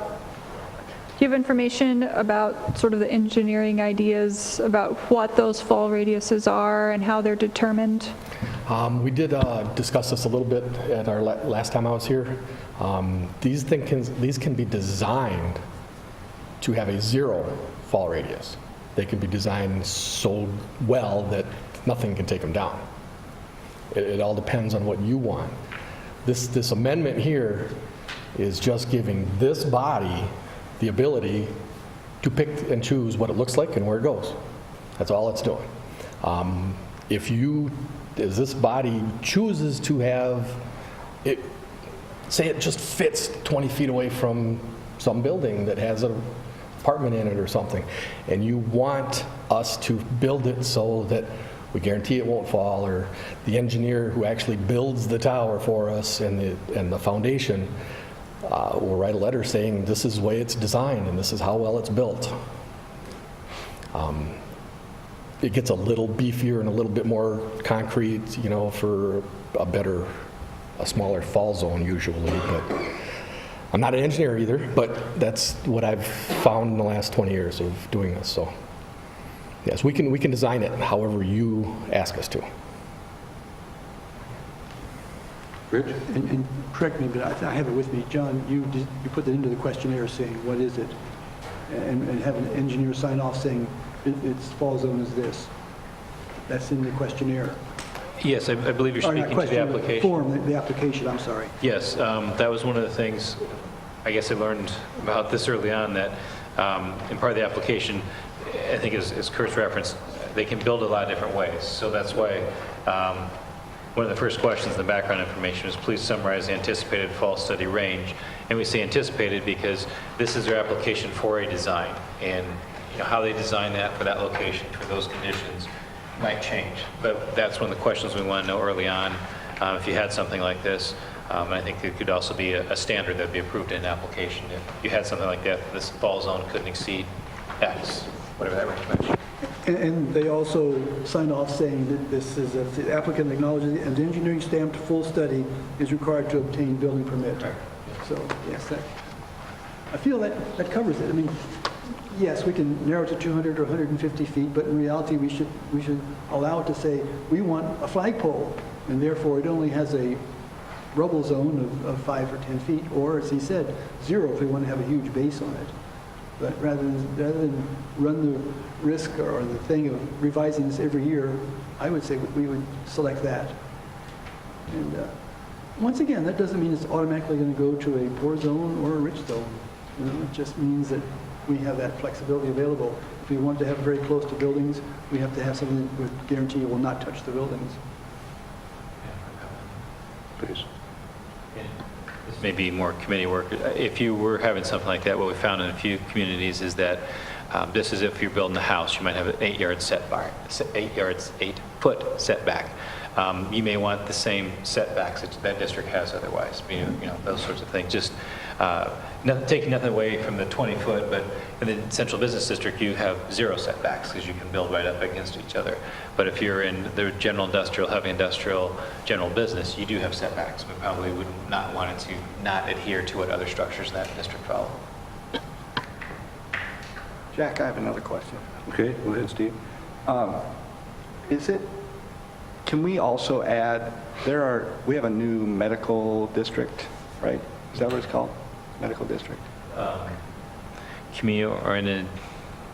do you have information about sort of the engineering ideas about what those fall radiuses are and how they're determined? We did discuss this a little bit at our last time I was here. These can be designed to have a 0 fall radius. They can be designed so well that nothing can take them down. It all depends on what you want. This amendment here is just giving this body the ability to pick and choose what it looks like and where it goes. That's all it's doing. If this body chooses to have say it just fits 20 feet away from some building that has an apartment in it or something, and you want us to build it so that we guarantee it won't fall, or the engineer who actually builds the tower for us and the foundation will write a letter saying this is the way it's designed and this is how well it's built. It gets a little beefier and a little bit more concrete, for a smaller fall zone usually, but I'm not an engineer either, but that's what I've found in the last 20 years of doing this. So yes, we can design it however you ask us to. Rich? And correct me, but I have it with me. John, you put that into the questionnaire saying, what is it? And have an engineer sign off saying, its fall zone is this. That's in the questionnaire. Yes, I believe you're Or not speaking to the questionnaire, application. Form, the application, I'm sorry. Yes, that was one of the things, I guess I learned about this early on, that in part of the application, I think as Kurt's referenced, they can build a lot of different ways. So that's why one of the first questions in the background information is please summarize the anticipated fall study range. And we say anticipated because this is their application for a design. And how they design that for that location, for those conditions, might change. But that's one of the questions we want to know early on if you had something like this. And I think it could also be a standard that would be approved in an application. If you had something like that, this fall zone couldn't exceed X, whatever that range might be. And they also sign off saying that this is, if the applicant acknowledges an engineering stamped full study is required to obtain building permit. Right. So, yes, I feel that covers it. I mean, yes, we can narrow it to 200 or 150 feet, but in reality, we should allow it to say, we want a flagpole, and therefore it only has a rubble zone of 5 or 10 feet, or as he said, 0 if we want to have a huge base on it. But rather than run the risk or the thing of revising this every year, I would say we would select that. And once again, that doesn't mean it's automatically going to go to a poor zone or a rich zone. It just means that we have that flexibility available. If we want to have very close to buildings, we have to have something that would guarantee it will not touch the buildings. Please. This may be more committee work. If you were having something like that, what we found in a few communities is that just as if you're building a house, you might have an 8-yard setback, 8-foot setback. You may want the same setbacks that district has otherwise, those sorts of things. Just taking nothing away from the 20-foot, but in the central business district, you have 0 setbacks because you can build right up against each other. But if you're in the general industrial, heavy industrial, general business, you do have setbacks. We probably would not want it to not adhere to what other structures in that district follow. Jack, I have another question. Okay, go ahead, Steve. Can we also add, we have a new medical district, right? Is that what it's called? Medical district? Community oriented,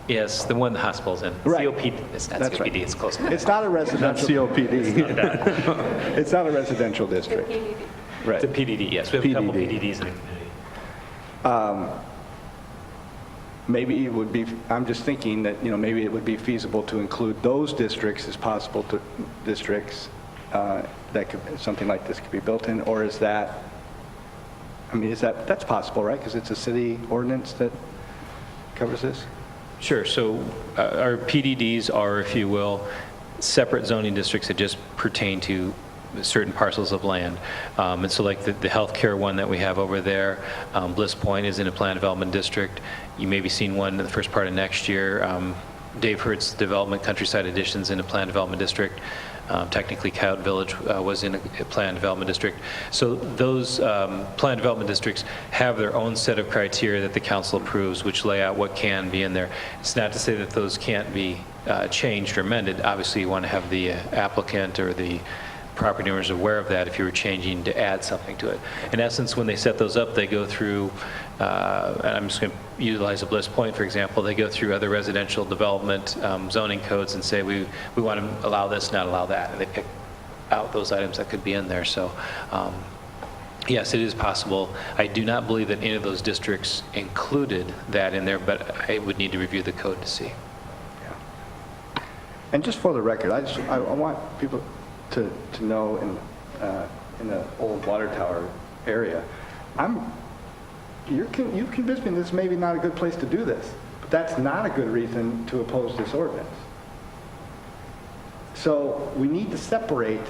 yes, the one the hospital's in. Right. COPD, it's not That's COPD, right. it's close enough. It's not a residential. Not COPD. It's not a residential district. Right. It's a PDD, yes. We have a couple PDD. PDDs in the community. Maybe it would be, I'm just thinking that, maybe it would be feasible to include those districts as possible districts that something like this could be built in, or is that, that's possible, right? Because it's a city ordinance that covers this? Sure, so our PDDs are, if you will, separate zoning districts that just pertain to certain parcels of land. And so like the healthcare one that we have over there, Bliss Point is in a planned development district. You may be seeing one in the first part of next year. Dave Hurt's development, Countryside Additions, in a planned development district. Technically, Coyote Village was in a planned development district. So those planned development districts have their own set of criteria that the council approves, which lay out what can be in there. It's not to say that those can't be changed or amended. Obviously, you want to have the applicant or the property owners aware of that if you were changing to add something to it. In essence, when they set those up, they go through, and I'm just going to utilize a Bliss Point, for example, they go through other residential development zoning codes and say, we want to allow this, not allow that. And they pick out those items that could be in there. So yes, it is possible. I do not believe that any of those districts included that in there, but I would need to review the code to see. And just for the record, I want people to know, and in the old water tower area. You've convinced me this may be not a good place to do this, but that's not a good reason to oppose this ordinance. So we need to separate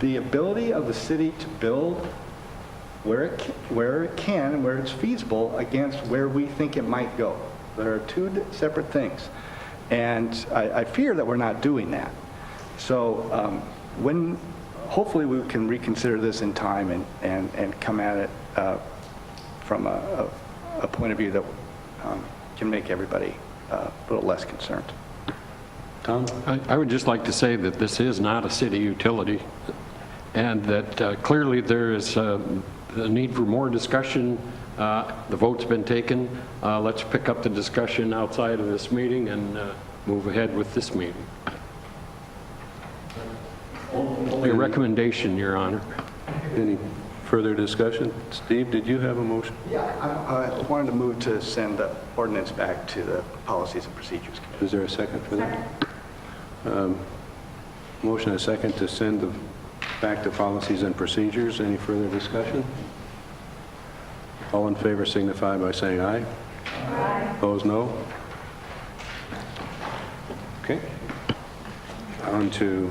the ability of the city to build where it can and where it's feasible against where we think it might go. There are two separate things. And I fear that we're not doing that. So hopefully we can reconsider this in time and come at it from a point of view that can make everybody a little less concerned. Tom? I would just like to say that this is not a city utility, and that clearly there is a need for more discussion. The vote's been taken. Let's pick up the discussion outside of this meeting and move ahead with this meeting. A recommendation, Your Honor. Any further discussion? Steve, did you have a motion? Yeah, I wanted to move to send the ordinance back to the Policies and Procedures Committee. Is there a second for that? Motion and a second to send back to Policies and Procedures. Any further discussion? All in favor signify by saying aye. Aye. Opposed, no. Okay. On to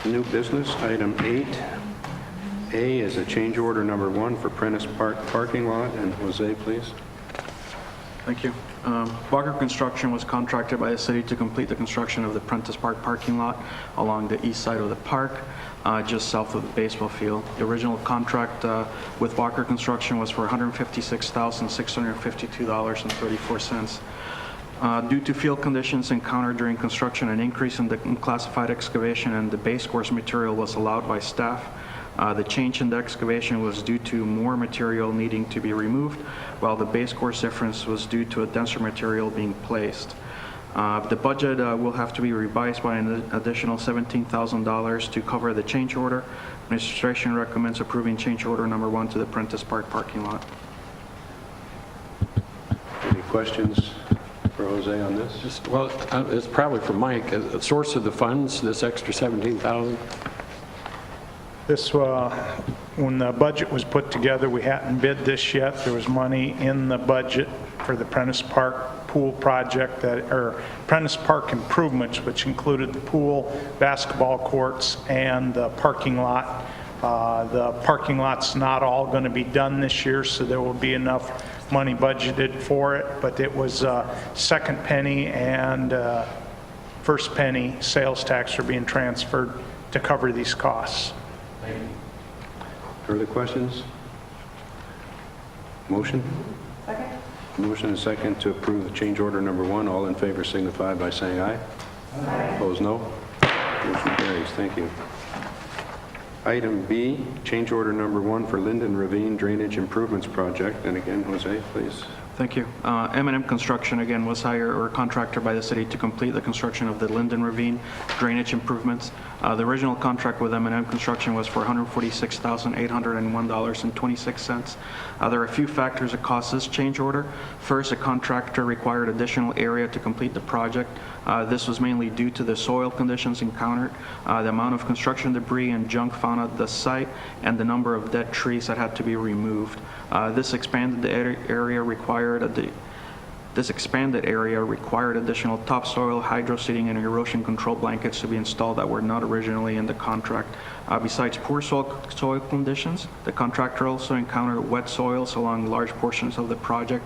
new business, item 8A is a change order number 1 for Prentice Park parking lot. And Jose, please. Thank you. Walker Construction was contracted by the city to complete the construction of the Prentice Park parking lot along the east side of the park, just south of the baseball field. The original contract with Walker Construction was for $156,652.34. Due to field conditions encountered during construction, an increase in the classified excavation and the base course material was allowed by staff. The change in the excavation was due to more material needing to be removed, while the base course difference was due to a denser material being placed. The budget will have to be revised by an additional $17,000 to cover the change order. Administration recommends approving change order number 1 to the Prentice Park parking lot. Any questions for Jose on this? It's probably for Mike. The source of the funds, this extra $17,000? This, when the budget was put together, we hadn't bid this yet. There was money in the budget for the Prentice Park pool project, or Prentice Park improvements, which included the pool, basketball courts, and the parking lot. The parking lot's not all going to be done this year, so there will be enough money budgeted for it, but it was second penny and first penny sales tax are being transferred to cover these costs. Thank you. Further questions? Motion? Second. Motion and second to approve the change order number 1. All in favor signify by saying aye. Aye. Opposed, no. Motion carries. Thank you. Item B, change order number 1 for Linden Ravine Drainage Improvements Project. And again, Jose, please. Thank you. M&M Construction, again, was hired or contractor by the city to complete the construction of the Linden Ravine drainage improvements. The original contract with M&M Construction was for $146,801.26. There are a few factors that caused this change order. First, the contractor required additional area to complete the project. This was mainly due to the soil conditions encountered, the amount of construction debris and junk found at the site, and the number of dead trees that had to be removed. This expanded area required additional topsoil, hydro seeding, and erosion control blankets to be installed that were not originally in the contract. Besides poor soil conditions, the contractor also encountered wet soils along large portions of the project.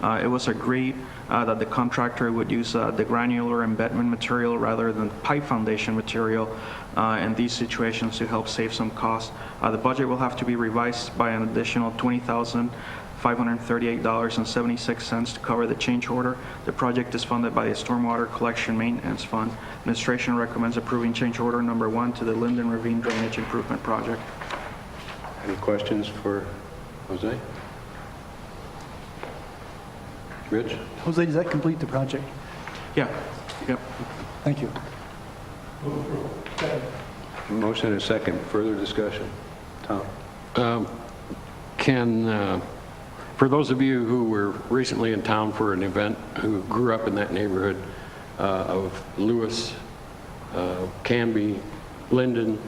It was agreed that the contractor would use the granular embedment material rather than pipe foundation material in these situations to help save some costs. The budget will have to be revised by an additional $20,538.76 to cover the change order. The project is funded by the Stormwater Collection Maintenance Fund. Administration recommends approving change order number 1 to the Linden Ravine Drainage Improvement Project. Any questions for Jose? Rich? Jose, does that complete the project? Yeah. Yep. Thank you. Motion and a second. Further discussion. Tom? For those of you who were recently in town for an event, who grew up in that neighborhood of Lewis, Canby, Linden,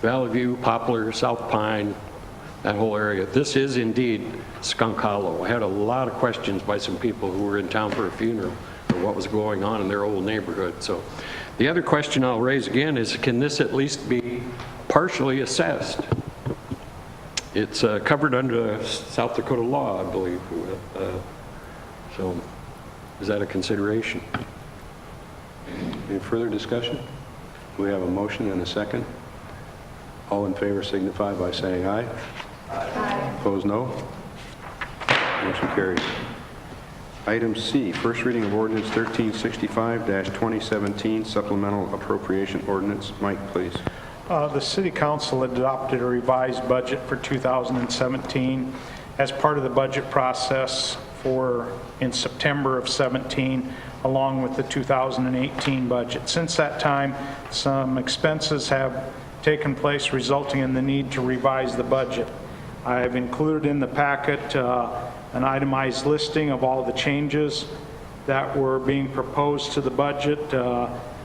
Valley View, Poplar, South Pine, that whole area. This is indeed Skunk Hollow. I had a lot of questions by some people who were in town for a funeral or what was going on in their old neighborhood. So the other question I'll raise again is, can this at least be partially assessed? It's covered under South Dakota law, I believe. So is that a consideration? Any further discussion? We have a motion and a second. All in favor signify by saying aye. Aye. Opposed, no. Motion carries. Item C, first reading of ordinance 1365-2017, supplemental appropriation ordinance. Mike, please. The City Council adopted a revised budget for 2017 as part of the budget process in September of 17, along with the 2018 budget. Since that time, some expenses have taken place, resulting in the need to revise the budget. I have included in the packet an itemized listing of all the changes that were being proposed to the budget,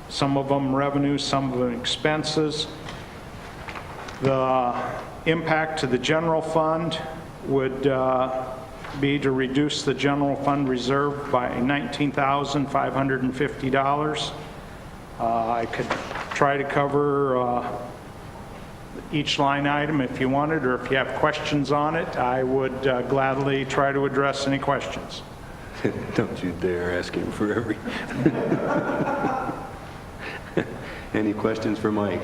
some of them revenues, some of them expenses. The impact to the general fund would be to reduce the general fund reserve by $19,550. I could try to cover each line item if you wanted, or if you have questions on it, I would gladly try to address any questions. Don't you dare ask him for every... Any questions for Mike?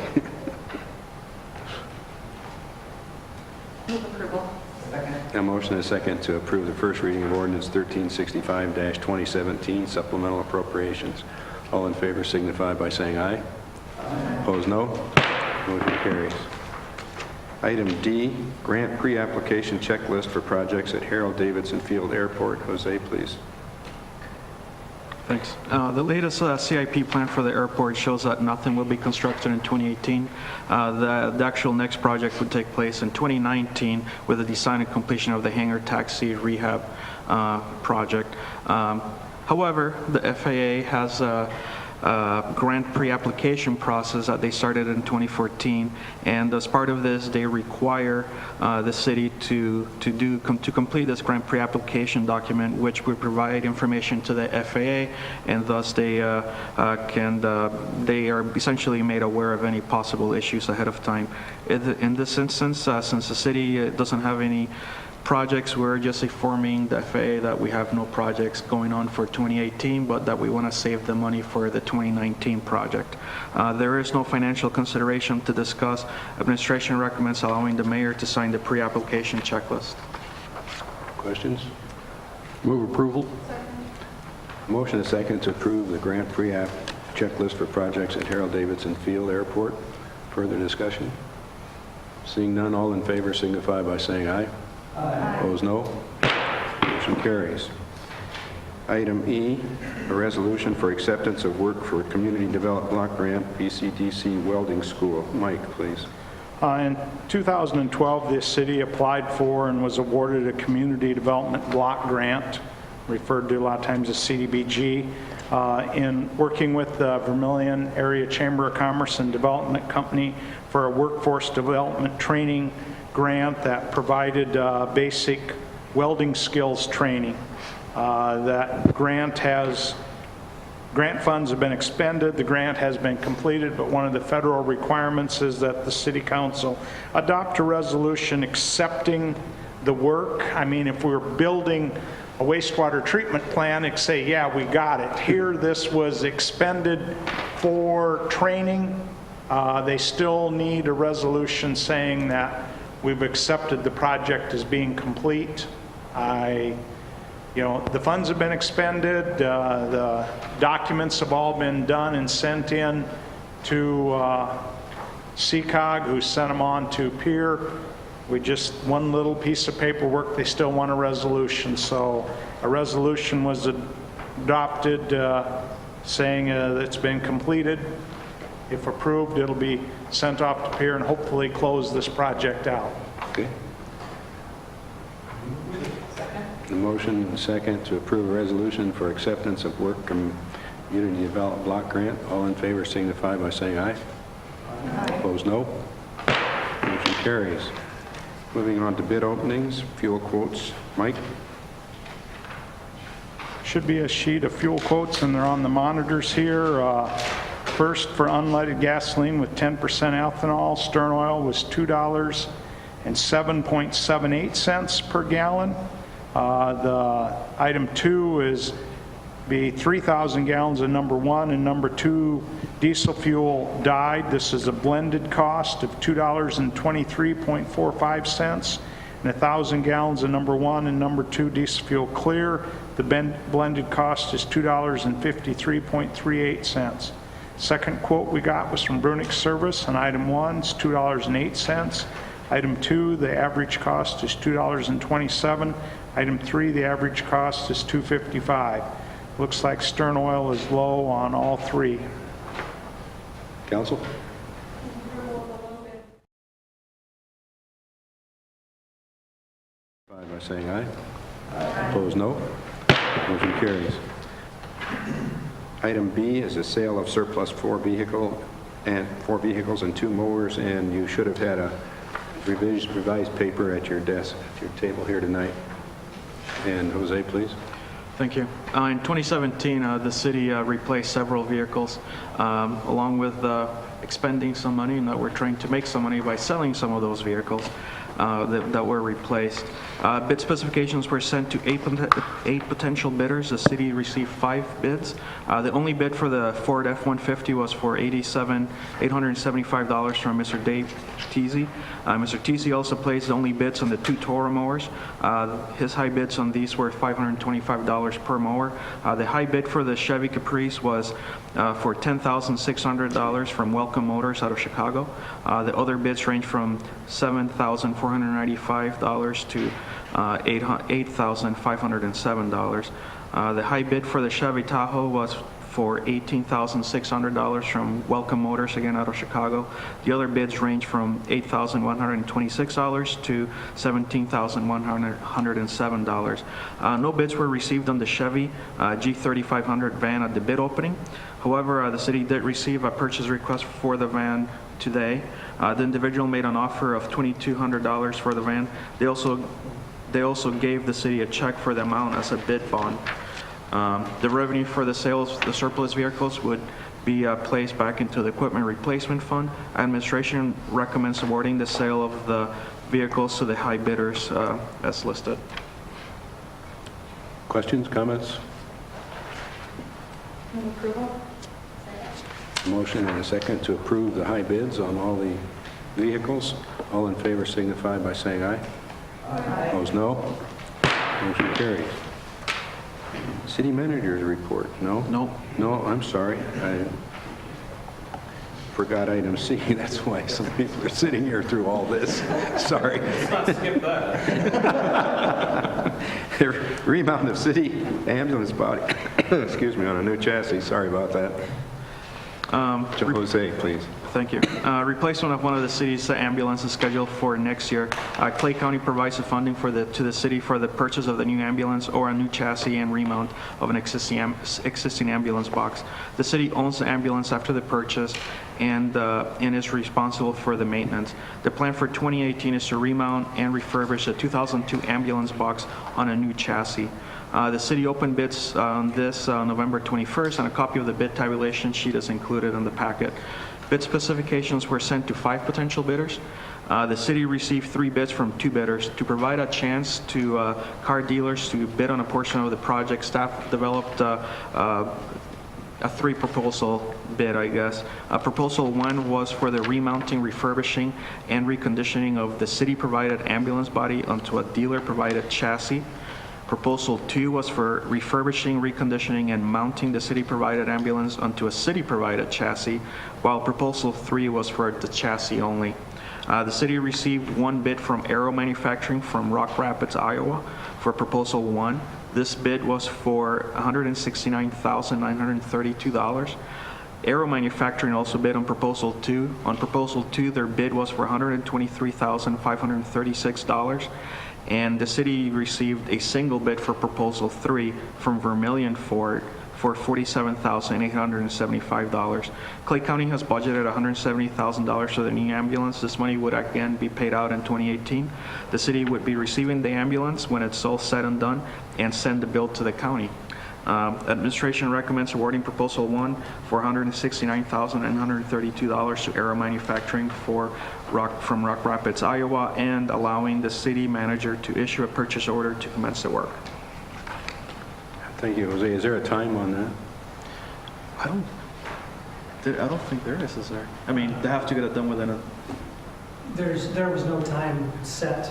Move approval. A motion and a second to approve the first reading of ordinance 1365-2017, supplemental appropriations. All in favor signify by saying aye. Aye. Opposed, no. Motion carries. Item D, grant pre-application checklist for projects at Harold Davidson Field Airport. Jose, please. Thanks. The latest CIP plan for the airport shows that nothing will be constructed in 2018. The actual next project would take place in 2019 with the design and completion of the hangar taxi rehab project. However, the FAA has a grant pre-application process that they started in 2014, and as part of this, they require the city to complete this grant pre-application document, which would provide information to the FAA, and thus they are essentially made aware of any possible issues ahead of time. In this instance, since the city doesn't have any projects, we're just informing the FAA that we have no projects going on for 2018, but that we want to save the money for the 2019 project. There is no financial consideration to discuss. Administration recommends allowing the mayor to sign the pre-application checklist. Questions? Move approval. Motion and a second to approve the grant pre-app checklist for projects at Harold Davidson Field Airport. Further discussion? Seeing none, all in favor signify by saying aye. Aye. Opposed, no. Motion carries. Item E, a resolution for acceptance of work for Community Development Block Grant, PCDC Welding School. Mike, please. In 2012, the city applied for and was awarded a Community Development Block Grant, referred to a lot of times as CDBG, in working with the Vermillion Area Chamber of Commerce and Development Company for a workforce development training grant that provided basic welding skills training. That grant funds have been expended, the grant has been completed, but one of the federal requirements is that the City Council adopt a resolution accepting the work. I mean, if we were building a wastewater treatment plant, it'd say, yeah, we got it. Here, this was expended for training. They still need a resolution saying that we've accepted the project as being complete. The funds have been expended, the documents have all been done and sent in to CCOG, who sent them on to Pier. We just, one little piece of paperwork, they still want a resolution. So a resolution was adopted saying that it's been completed. If approved, it'll be sent off to Pier and hopefully close this project out. Okay. The motion and second to approve a resolution for acceptance of work from Community Development Block Grant. All in favor signify by saying aye. Aye. Opposed, no. Motion carries. Moving on to bid openings, fuel quotes. Mike? Should be a sheet of fuel quotes, and they're on the monitors here. First, for unleaded gasoline with 10% ethanol, Stern Oil was $2.0778 per gallon. The item 2 is be 3,000 gallons of number 1 and number 2 diesel fuel dyed. This is a blended cost of $2.23.45, and 1,000 gallons of number 1 and number 2 diesel fuel clear. The blended cost is $2.53.38. Second quote we got was from Brunick Service, and item 1 is $2.08. Item 2, the average cost is $2.27. Item 3, the average cost is $2.55. Looks like Stern Oil is low on all 3. Council? By saying aye. Aye. Opposed, no. Motion carries. Item B is a sale of surplus 4 vehicles and 2 mowers, and you should have had a revised paper at your desk, at your table here tonight. And Jose, please. Thank you. In 2017, the city replaced several vehicles, along with expending some money, and that we're trying to make some money by selling some of those vehicles that were replaced. Bid specifications were sent to 8 potential bidders. The city received 5 bids. The only bid for the Ford F-150 was for $875 from Mr. Dave Teasy. Mr. Teasy also placed the only bids on the 2 Toro mowers. His high bids on these were $525 per mower. The high bid for the Chevy Caprice was for $10,600 from Welcome Motors out of Chicago. The other bids range from $7,495 to $8,507. The high bid for the Chevy Tahoe was for $18,600 from Welcome Motors, again out of Chicago. The other bids range from $8,126 to $17,107. No bids were received on the Chevy G3500 van at the bid opening. However, the city did receive a purchase request for the van today. The individual made an offer of $2,200 for the van. They also gave the city a check for the amount as a bid bond. The revenue for the sale of the surplus vehicles would be placed back into the equipment replacement fund. Administration recommends awarding the sale of the vehicles to the high bidders as listed. Questions, comments? Move approval. Motion and a second to approve the high bids on all the vehicles. All in favor signify by saying aye. Aye. Opposed, no. Motion carries. City manager's report, no? No. No, I'm sorry. I forgot item C. That's why some people are sitting here through all this. Sorry. Let's not skip that. Remount of city ambulance body, excuse me, on a new chassis. Sorry about that. Jose, please. Thank you. Replacement of one of the city's ambulances scheduled for next year. Clay County provides the funding to the city for the purchase of the new ambulance or a new chassis and remount of an existing ambulance box. The city owns the ambulance after the purchase and is responsible for the maintenance. The plan for 2018 is to remount and refurbish a 2002 ambulance box on a new chassis. The city opened bids on this November 21st, and a copy of the bid tabulation sheet is included in the packet. Bid specifications were sent to 5 potential bidders. The city received 3 bids from 2 bidders. To provide a chance to car dealers to bid on a portion of the project, staff developed a 3-proposal bid, I guess. Proposal 1 was for the remounting, refurbishing, and reconditioning of the city-provided ambulance body onto a dealer-provided chassis. Proposal 2 was for refurbishing, reconditioning, and mounting the city-provided ambulance onto a city-provided chassis, while Proposal 3 was for the chassis only. The city received 1 bid from Aero Manufacturing from Rock Rapids, Iowa for Proposal 1. This bid was for $169,932. Aero Manufacturing also bid on Proposal 2. On Proposal 2, their bid was for $123,536. And the city received a single bid for Proposal 3 from Vermillion Ford for $47,875. Clay County has budgeted $170,000 for the new ambulance. This money would again be paid out in 2018. The city would be receiving the ambulance when it's all said and done and send the bill to the county. Administration recommends awarding Proposal 1 for $169,932 to Aero Manufacturing from Rock Rapids, Iowa, and allowing the city manager to issue a purchase order to commence the work. Thank you, Jose. Is there a time on that? I don't think there is there? I mean, they have to get it done within a... There was no time set.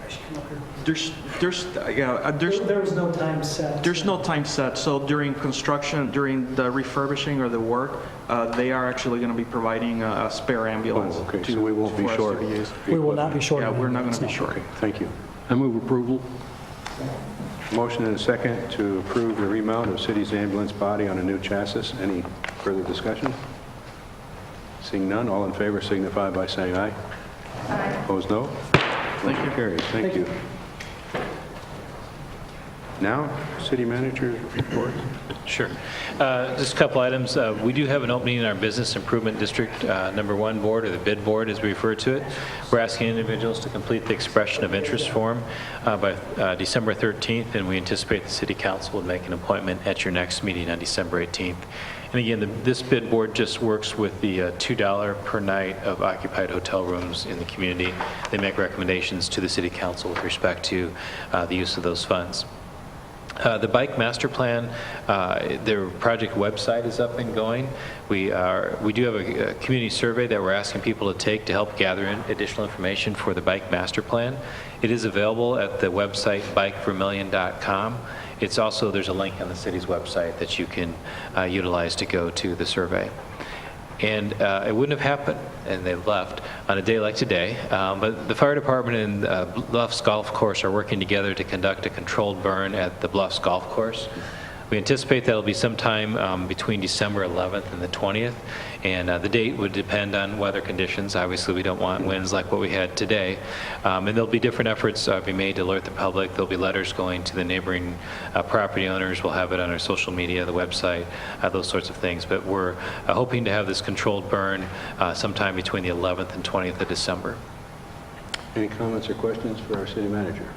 I should come up here. There was no time set. There's no time set. So during construction, during the refurbishing or the work, they are actually going to be providing a spare ambulance. Oh, okay, so we won't be short. We will not be short. Yeah, we're not going to be short. Okay, thank you. I move approval. Motion and a second to approve the remount of city's ambulance body on a new chassis. Any further discussion? Seeing none, all in favor signify by saying aye. Aye. Opposed, no. Motion carries. Thank you. Now, city manager's report. Sure. Just a couple items. We do have an opening in our Business Improvement District number 1 board, or the bid board as we refer to it. We're asking individuals to complete the expression of interest form by December 13th, and we anticipate the city council will make an appointment at your next meeting on December 18th. And again, this bid board just works with the $2 per night of occupied hotel rooms in the community. They make recommendations to the city council with respect to the use of those funds. The bike master plan, their project website is up and going. We do have a community survey that we're asking people to take to help gather in additional information for the bike master plan. It is available at the website bikevermillion.com. It's also, there's a link on the city's website that you can utilize to go to the survey. And it wouldn't have happened, and they left, on a day like today. But the fire department and Bluffs Golf Course are working together to conduct a controlled burn at the Bluffs Golf Course. We anticipate that'll be sometime between December 11th and the 20th, and the date would depend on weather conditions. Obviously, we don't want winds like what we had today. And there'll be different efforts be made to alert the public. There'll be letters going to the neighboring property owners. We'll have it on our social media, the website, those sorts of things. But we're hoping to have this controlled burn sometime between the 11th and 20th of December. Any comments or questions for our city manager?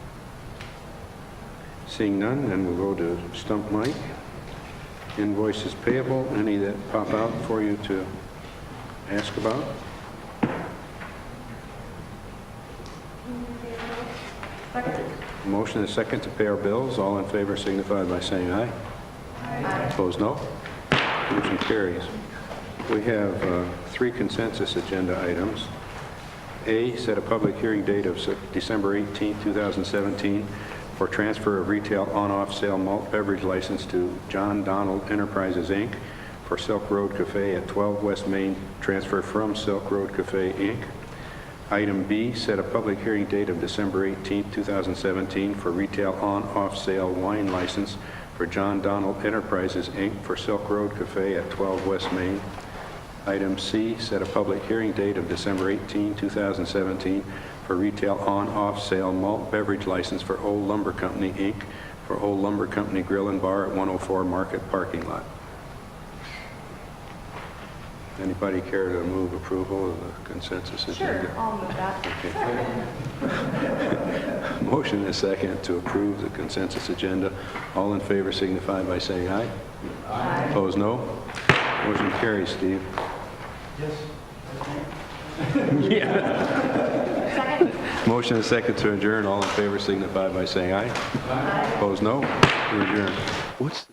Seeing none, then we'll go to Stump Mike. Invoices payable, any that pop out for you to ask about? Motion and a second to pay our bills. All in favor signify by saying aye. Aye. Opposed, no. Motion carries. We have 3 consensus agenda items. A, set a public hearing date of December 18, 2017 for transfer of retail on-off sale malt beverage license to John Donald Enterprises, Inc. for Silk Road Cafe at 12 West Main, transfer from Silk Road Cafe, Inc. Item B, set a public hearing date of December 18, 2017 for retail on-off sale wine license for John Donald Enterprises, Inc. for Silk Road Cafe at 12 West Main. Item C, set a public hearing date of December 18, 2017 for retail on-off sale malt beverage license for Old Lumber Company, Inc. for Old Lumber Company Grill and Bar at 104 Market Parking Lot. Anybody care to move approval of the consensus agenda? Sure, I'll move that. Okay. Motion and a second to approve the consensus agenda. All in favor signify by saying aye. Aye. Opposed, no. Motion carries, Steve. Yes. Yeah. Motion and a second to adjourn. All in favor signify by saying aye. Aye. Opposed, no. We're adjourned. What's